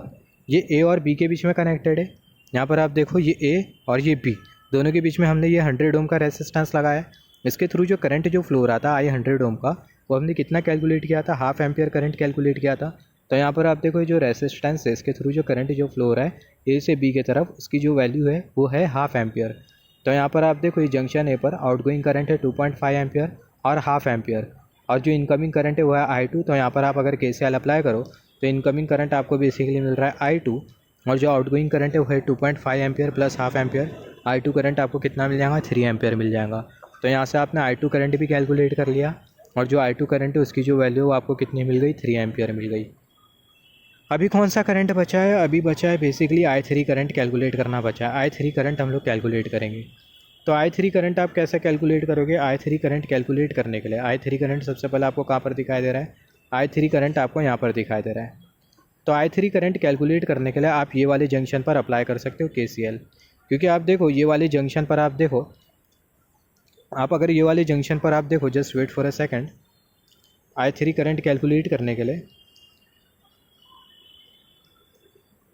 ये ए और बी के बीच में कनेक्टेड है। यहाँ पर आप देखो ये ए और ये बी दोनों के बीच में हमने ये 100 ओम का रेसिस्टेंस लगाया। इसके थ्रू जो करंट जो फ्लो रहा था 100 ओम का, वो हमने कितना कैलकुलेट किया था, 1/2 एम्पियर करंट कैलकुलेट किया था। तो यहाँ पर आप देखो जो रेसिस्टेंस है इसके थ्रू जो करंट जो फ्लो हो रहा है ए से बी के तरफ, उसकी जो वैल्यू है वो है 1/2 एम्पियर। तो यहाँ पर आप देखो ये जंक्शन ए पर आउटगोइंग करंट है 2.5 एम्पियर और 1/2 एम्पियर, और जो इनकमिंग करंट है वो है I2। तो यहाँ पर आप अगर KCL अप्लाई करो तो इनकमिंग करंट आपको बेसिकली मिल रहा है I2, और जो आउटगोइंग करंट है वो है 2.5 ampere plus 1/2 ampere. I2 current आपको कितना मिल जाएगा, 3 एम्पियर मिल जाएगा। तो यहाँ से आपने I2 करंट भी कैलकुलेट कर लिया, और जो I2 करंट है उसकी जो वैल्यू वो आपको कितनी मिल गई, 3 एम्पियर मिल गई। अभी कौन सा करंट बचा है, अभी बचा है बेसिकली I3 करंट कैलकुलेट करना बचा है। I3 करंट हम लोग कैलकुलेट करेंगे। तो I3 करंट आप कैसे कैलकुलेट करोगे, I3 करंट कैलकुलेट करने के लिए I3 करंट सबसे पहले आपको कहाँ पर दिखाई दे रहा है, I3 करंट आपको यहाँ पर दिखाई दे रहा है। तो I3 करंट कैलकुलेट करने के लिए आप ये वाले जंक्शन पर अप्लाई कर सकते हो KCL। क्योंकि आप देखो ये वाले जंक्शन पर आप देखो, आप अगर ये वाले जंक्शन पर आप देखो, just wait for a second, I3 current calculate करने के लिए,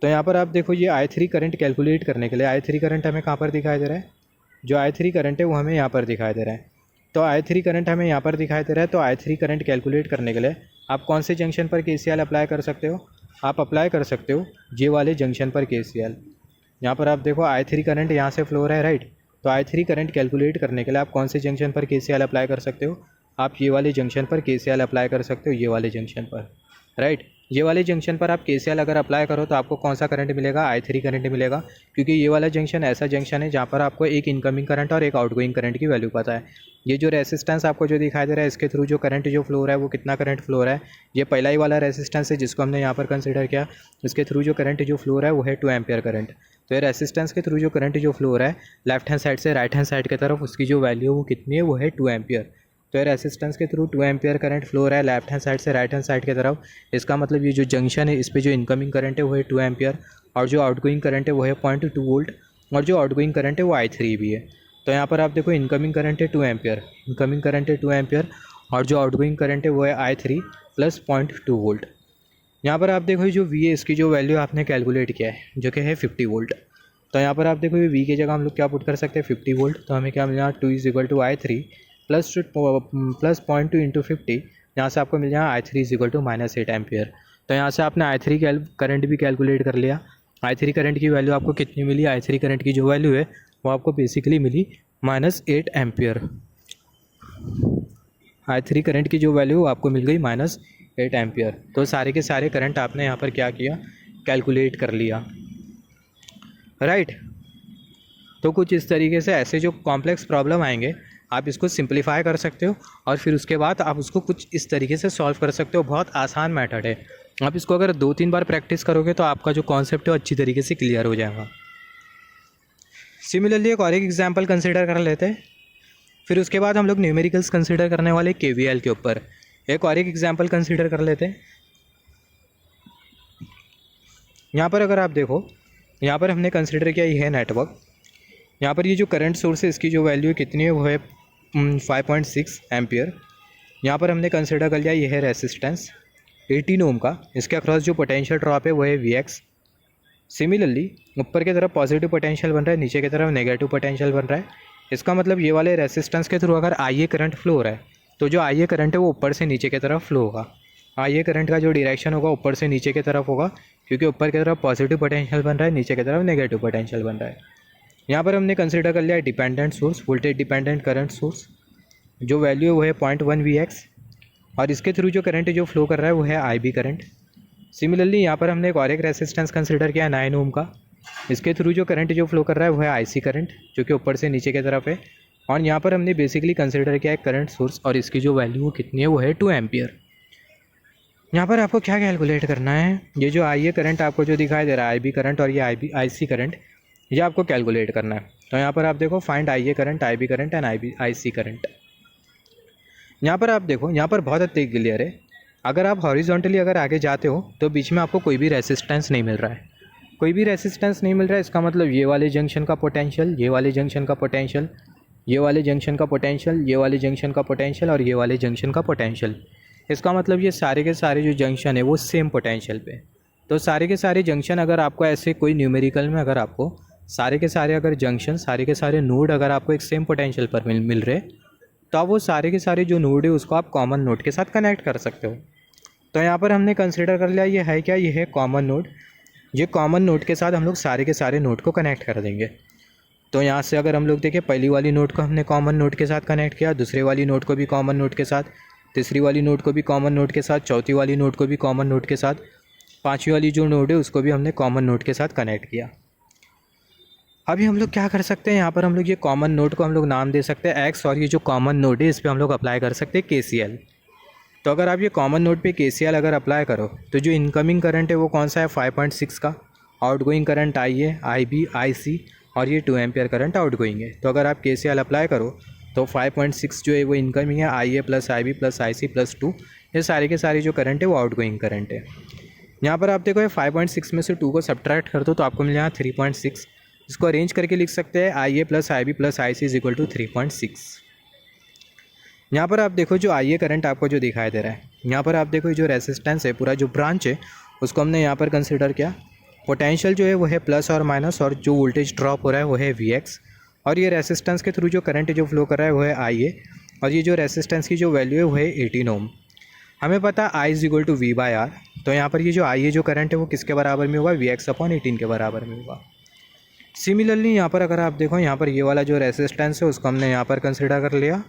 तो यहाँ पर आप देखो ये I3 करंट कैलकुलेट करने के लिए I3 करंट हमें कहाँ पर दिखाई दे रहा है, जो I3 करंट है वो हमें यहाँ पर दिखाई दे रहा है। तो I3 करंट हमें यहाँ पर दिखाई दे रहा है। तो I3 करंट कैलकुलेट करने के लिए आप कौन से जंक्शन पर KCL अप्लाई कर सकते हो, आप अप्लाई कर सकते हो ये वाले जंक्शन पर KCL। यहाँ पर आप देखो I3 करंट यहाँ से फ्लो हो रहा है, राइट। तो I3 करंट कैलकुलेट करने के लिए आप कौन से जंक्शन पर KCL अप्लाई कर सकते हो, आप ये वाले जंक्शन पर KCL अप्लाई कर सकते हो, ये वाले जंक्शन पर, राइट। ये वाले जंक्शन पर आप KCL अगर अप्लाई करो तो आपको कौन सा करंट मिलेगा, I3 करंट मिलेगा। क्योंकि ये वाला जंक्शन ऐसा जंक्शन है जहाँ पर आपको एक इनकमिंग करंट और एक आउटगोइंग करंट की वैल्यू पता है। ये जो रेसिस्टेंस आपको जो दिखाई दे रहा है इसके थ्रू जो करंट जो फ्लो हो रहा है वो कितना करंट फ्लो हो रहा है, ये पहला ही वाला रेसिस्टेंस है जिसको हमने यहाँ पर कंसिडर किया। इसके थ्रू जो करंट जो फ्लो हो रहा है वो है 2 एम्पियर करंट। तो ये रेसिस्टेंस के थ्रू जो करंट जो फ्लो हो रहा है लेफ्ट हैंड साइड से राइट हैंड साइड की तरफ, उसकी जो वैल्यू है वो कितनी है, वो है 2 एम्पियर। तो ये रेसिस्टेंस के थ्रू 2 एम्पियर करंट फ्लो हो रहा है लेफ्ट हैंड साइड से राइट हैंड साइड की तरफ। इसका मतलब ये जो जंक्शन है इस पर जो इनकमिंग करंट है वो है 2 एम्पियर, और जो आउटगोइंग करंट है वो है 0.2 वोल्ट, और जो आउटगोइंग करंट है वो I3 भी है। तो यहाँ पर आप देखो इनकमिंग करंट है 2 एम्पियर, इनकमिंग करंट है 2 एम्पियर, और जो आउटगोइंग करंट है वो है I3। Plus 0.2 volt. यहाँ पर आप देखो जो वी है इसकी जो वैल्यू आपने कैलकुलेट किया है जो कि है 50 वोल्ट। तो यहाँ पर आप देखो ये वी की जगह हम लोग क्या पुट कर सकते हैं 50 वोल्ट। तो हमें क्या मिल जाएगा 2 is equal to I3 plus 0.2 into 50। यहाँ से आपको मिल जाएगा I3 is equal to -8 ampere. तो यहाँ से आपने I3 करंट भी कैलकुलेट कर लिया। I3 करंट की वैल्यू आपको कितनी मिली, I3 करंट की जो वैल्यू है वो आपको बेसिकली मिली -8 एम्पियर। I3 करंट की जो वैल्यू आपको मिल गई -8 एम्पियर। तो सारे के सारे करंट आपने यहाँ पर क्या किया, कैलकुलेट कर लिया, राइट। तो कुछ इस तरीके से ऐसे जो कॉम्प्लेक्स प्रॉब्लम आएंगे आप इसको सिंप्लीफाई कर सकते हो और फिर उसके बाद आप उसको कुछ इस तरीके से सॉल्व कर सकते हो। बहुत आसान मेथड है। आप इसको अगर 2-3 बार प्रैक्टिस करोगे तो आपका जो कॉन्सेप्ट है वो अच्छी तरीके से क्लियर हो जाएगा। सिमिलरली एक और एक एग्जाम्पल कंसिडर कर लेते हैं, फिर उसके बाद हम लोग न्यूमेरिकल्स कंसिडर करने वाले KVL के ऊपर एक और एक एग्जाम्पल कंसिडर कर लेते हैं। यहाँ पर अगर आप देखो, यहाँ पर हमने कंसिडर किया ये है नेटवर्क। यहाँ पर ये जो करंट सोर्स है इसकी जो वैल्यू कितनी है वो है 5.6 एम्पियर। यहाँ पर हमने कंसिडर कर लिया ये है रेसिस्टेंस 18 ओम का, इसके अक्रॉस जो पोटेंशियल ड्रॉप है वो है Vx। सिमिलरली ऊपर की तरफ पॉजिटिव पोटेंशियल बन रहा है, नीचे की तरफ नेगेटिव पोटेंशियल बन रहा है। इसका मतलब ये वाले रेसिस्टेंस के थ्रू अगर IA करंट फ्लो हो रहा है तो जो IA करंट है वो ऊपर से नीचे की तरफ फ्लो होगा। IA करंट का जो डायरेक्शन होगा ऊपर से नीचे की तरफ होगा, क्योंकि ऊपर की तरफ पॉजिटिव पोटेंशियल बन रहा है, नीचे की तरफ नेगेटिव पोटेंशियल बन रहा है। यहाँ पर हमने कंसिडर कर लिया है dependent source, voltage dependent current source, जो वैल्यू है वो है 0.1 Vx और इसके थ्रू जो करंट जो फ्लो कर रहा है वो है IB करंट। सिमिलरली यहाँ पर हमने एक और एक रेसिस्टेंस कंसिडर किया 9 ओम का, इसके थ्रू जो करंट जो फ्लो कर रहा है वो है IC करंट, जो कि ऊपर से नीचे की तरफ है। और यहाँ पर हमने बेसिकली कंसिडर किया है करंट सोर्स और इसकी जो वैल्यू कितनी है वो है 2 एम्पियर। यहाँ पर आपको क्या कैलकुलेट करना है, ये जो IA करंट आपको जो दिखाई दे रहा है IB करंट और ये IC करंट, ये आपको कैलकुलेट करना है। तो यहाँ पर आप देखो find IA current, IB current and IC current. यहाँ पर आप देखो, यहाँ पर बहुत अच्छी क्लियर है। अगर आप हॉरिजॉन्टली अगर आगे जाते हो तो बीच में आपको कोई भी रेसिस्टेंस नहीं मिल रहा है, कोई भी रेसिस्टेंस नहीं मिल रहा है। इसका मतलब ये वाले जंक्शन का पोटेंशियल, ये वाले जंक्शन का पोटेंशियल, ये वाले जंक्शन का पोटेंशियल, ये वाले जंक्शन का पोटेंशियल और ये वाले जंक्शन का पोटेंशियल। इसका मतलब ये सारे के सारे जो जंक्शन है वो सेम पोटेंशियल पे। तो सारे के सारे जंक्शन अगर आपको ऐसे कोई न्यूमेरिकल में अगर आपको सारे के सारे अगर जंक्शन, सारे के सारे नोड अगर आपको एक सेम पोटेंशियल पर मिल रहे, तो आप वो सारे के सारे जो नोड है उसको आप कॉमन नोड के साथ कनेक्ट कर सकते हो। तो यहाँ पर हमने कंसिडर कर लिया ये है क्या, ये है कॉमन नोड। ये कॉमन नोड के साथ हम लोग सारे के सारे नोड को कनेक्ट कर देंगे। तो यहाँ से अगर हम लोग देखें, पहली वाली नोड को हमने कॉमन नोड के साथ कनेक्ट किया, दूसरे वाली नोड को भी कॉमन नोड के साथ, तीसरी वाली नोड को भी कॉमन नोड के साथ, चौथी वाली नोड को भी कॉमन नोड के साथ, पाँचवीं वाली जो नोड है उसको भी हमने कॉमन नोड के साथ कनेक्ट किया। अभी हम लोग क्या कर सकते हैं, यहाँ पर हम लोग ये कॉमन नोड को हम लोग नाम दे सकते हैं X, और ये जो कॉमन नोड है इस पर हम लोग अप्लाई कर सकते हैं KCL। तो अगर आप ये कॉमन नोड पे KCL अगर अप्लाई करो तो जो इनकमिंग करंट है वो कौन सा है 5.6 का, outgoing current IA, IB, IC और ये 2 एम्पियर करंट आउटगोइंग है। तो अगर आप KCL अप्लाई करो तो 5.6 जो है वो इनकमिंग है, IA plus IB plus IC plus 2, ये सारे के सारे जो करंट है वो आउटगोइंग करंट है। यहाँ पर आप देखो ये 5.6 में से 2 को सब्ट्रैक्ट कर दो तो आपको मिल जाएगा 3.6। इसको अरेंज करके लिख सकते हैं IA plus IB plus IC is equal to 3.6। यहाँ पर आप देखो जो IA करंट आपको जो दिखाई दे रहा है, यहाँ पर आप देखो जो रेसिस्टेंस है, पूरा जो ब्रांच है उसको हमने यहाँ पर कंसिडर किया। पोटेंशियल जो है वो है प्लस और माइनस, और जो वोल्टेज ड्रॉप हो रहा है वो है Vx, और ये रेसिस्टेंस के थ्रू जो करंट जो फ्लो कर रहा है वो है IA, और ये जो रेसिस्टेंस की जो वैल्यू है वो है 18 ओम। हमें पता I is equal to V/R। तो यहाँ पर ये जो IA जो करंट है वो किसके बराबर में होगा, Vx/18 के बराबर में होगा। सिमिलरली यहाँ पर अगर आप देखो, यहाँ पर ये वाला जो रेसिस्टेंस है उसको हमने यहाँ पर कंसिडर कर लिया।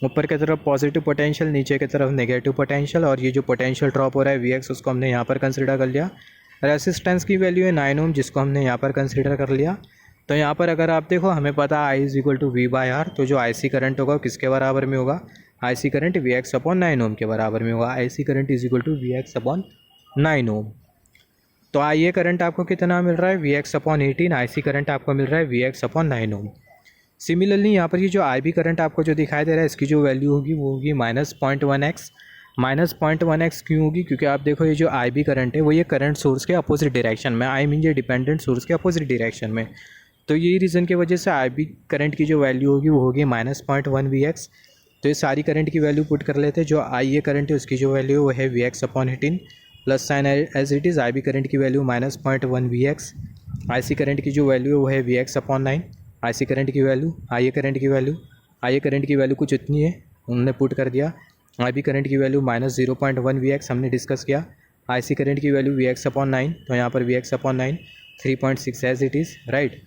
ऊपर की तरफ पॉजिटिव पोटेंशियल, नीचे की तरफ नेगेटिव पोटेंशियल, और ये जो पोटेंशियल ड्रॉप हो रहा है Vx उसको हमने यहाँ पर कंसिडर कर लिया। रेसिस्टेंस की वैल्यू है 9 ओम जिसको हमने यहाँ पर कंसिडर कर लिया। तो यहाँ पर अगर आप देखो हमें पता I is equal to V/R, तो जो IC करंट होगा किसके बराबर में होगा, IC करंट Vx/9 ओम के बराबर में होगा। IC current is equal to Vx/9 ohm. तो IA करंट आपको कितना मिल रहा है, Vx/18, IC करंट आपको मिल रहा है Vx/9 ओम। सिमिलरली यहाँ पर ये जो IB करंट आपको जो दिखाई दे रहा है इसकी जो वैल्यू होगी वो होगी -0.1x। -0.1x क्यों होगी, क्योंकि आप देखो ये जो IB करंट है वो ये करंट सोर्स के अपोजिट डायरेक्शन में, आई मीन ये डिपेंडेंट सोर्स के अपोजिट डायरेक्शन में। तो यही रीज़न की वजह से IB करंट की जो वैल्यू होगी वो होगी -0.1 Vx। तो ये सारी करंट की वैल्यू पुट कर लेते हैं। जो आई ए करंट है उसकी जो वैल्यू है वो है V X upon 18 plus sign as it is I B current की value -0.1 V X. I C current की जो वैल्यू है वो है V X upon 9। I C current की वैल्यू, आई ए करंट की वैल्यू, आई ए करंट की value कुछ इतनी है, उन्होंने पुट कर दिया। आई बी करंट की वैल्यू -0.1 वी एक्स हमने डिस्कस किया। आई सी करंट की वैल्यू वी एक्स अपॉन 9, तो यहाँ पर V X upon 9 3.6 as it is, right.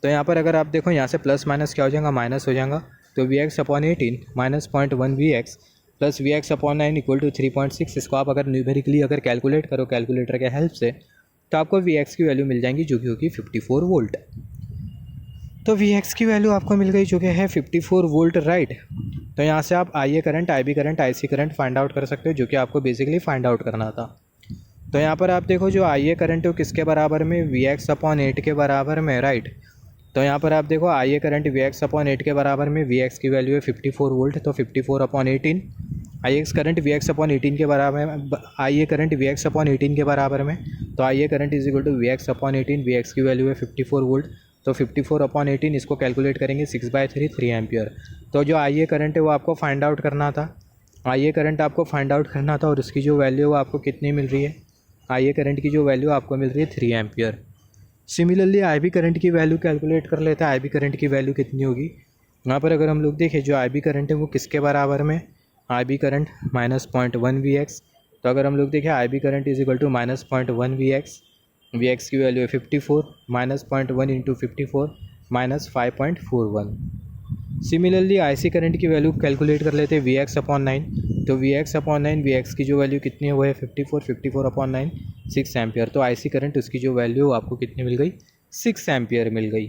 तो यहाँ पर अगर आप देखो यहाँ से प्लस माइनस क्या हो जाएगा, माइनस हो जाएगा। तो V X upon 18 -0.1 V X plus V X upon 9 equal to 3.6। इसको आप अगर न्यूमेरिकली अगर कैलकुलेट करो कैलकुलेटर के हेल्प से, तो आपको वी एक्स की वैल्यू मिल जाएंगी जो कि होगी 54 वोल्ट। तो वी एक्स की वैल्यू आपको मिल गई जो कि है 54 वोल्ट, राइट। तो यहाँ से आप आई A current, I B current, I C current find out कर सकते हो, जो कि आपको बेसिकली फाइंड आउट करना था। तो यहाँ पर आप देखो जो आई ए करंट है वो किसके बराबर में, वी एक्स अपॉन 8 के बराबर में, राइट। तो यहाँ पर आप देखो आई A current V X upon 8 के बराबर में, वी एक्स की वैल्यू है 54 वोल्ट, तो 54 upon 18। I X current V X upon 18 के बराबर में, I A current V X upon 18 के बराबर में, तो I A current is equal to V X upon 18, V X की वैल्यू है 54 वोल्ट, तो 54 अपॉन 18 इसको कैलकुलेट करेंगे 6/3 3 एम्पियर। तो जो आई ए करंट है वो आपको फाइंड आउट करना था, आई ए करंट आपको फाइंड आउट करना था, और उसकी जो वैल्यू है वो आपको कितनी मिल रही है, आई ए करंट की जो वैल्यू आपको मिल रही है 3 ampere. Similarly I B current की वैल्यू कैलकुलेट कर लेते हैं। आई बी करंट की वैल्यू कितनी होगी, यहाँ पर अगर हम लोग देखें जो आई बी करंट है वो किसके बराबर में, I B current -0.1 V X. तो अगर हम लोग देखें I B current is equal to -0.1 V X की वैल्यू है 54, -0.1 into 54 -5.41। Similarly I C current की वैल्यू कैलकुलेट कर लेते हैं वी एक्स अपॉन 9। तो V X upon 9, V X की जो वैल्यू कितनी है वो है 54 अपॉन 9 6 एम्पियर। तो आई सी करंट उसकी जो वैल्यू आपको कितनी मिल गई, 6 एम्पियर मिल गई।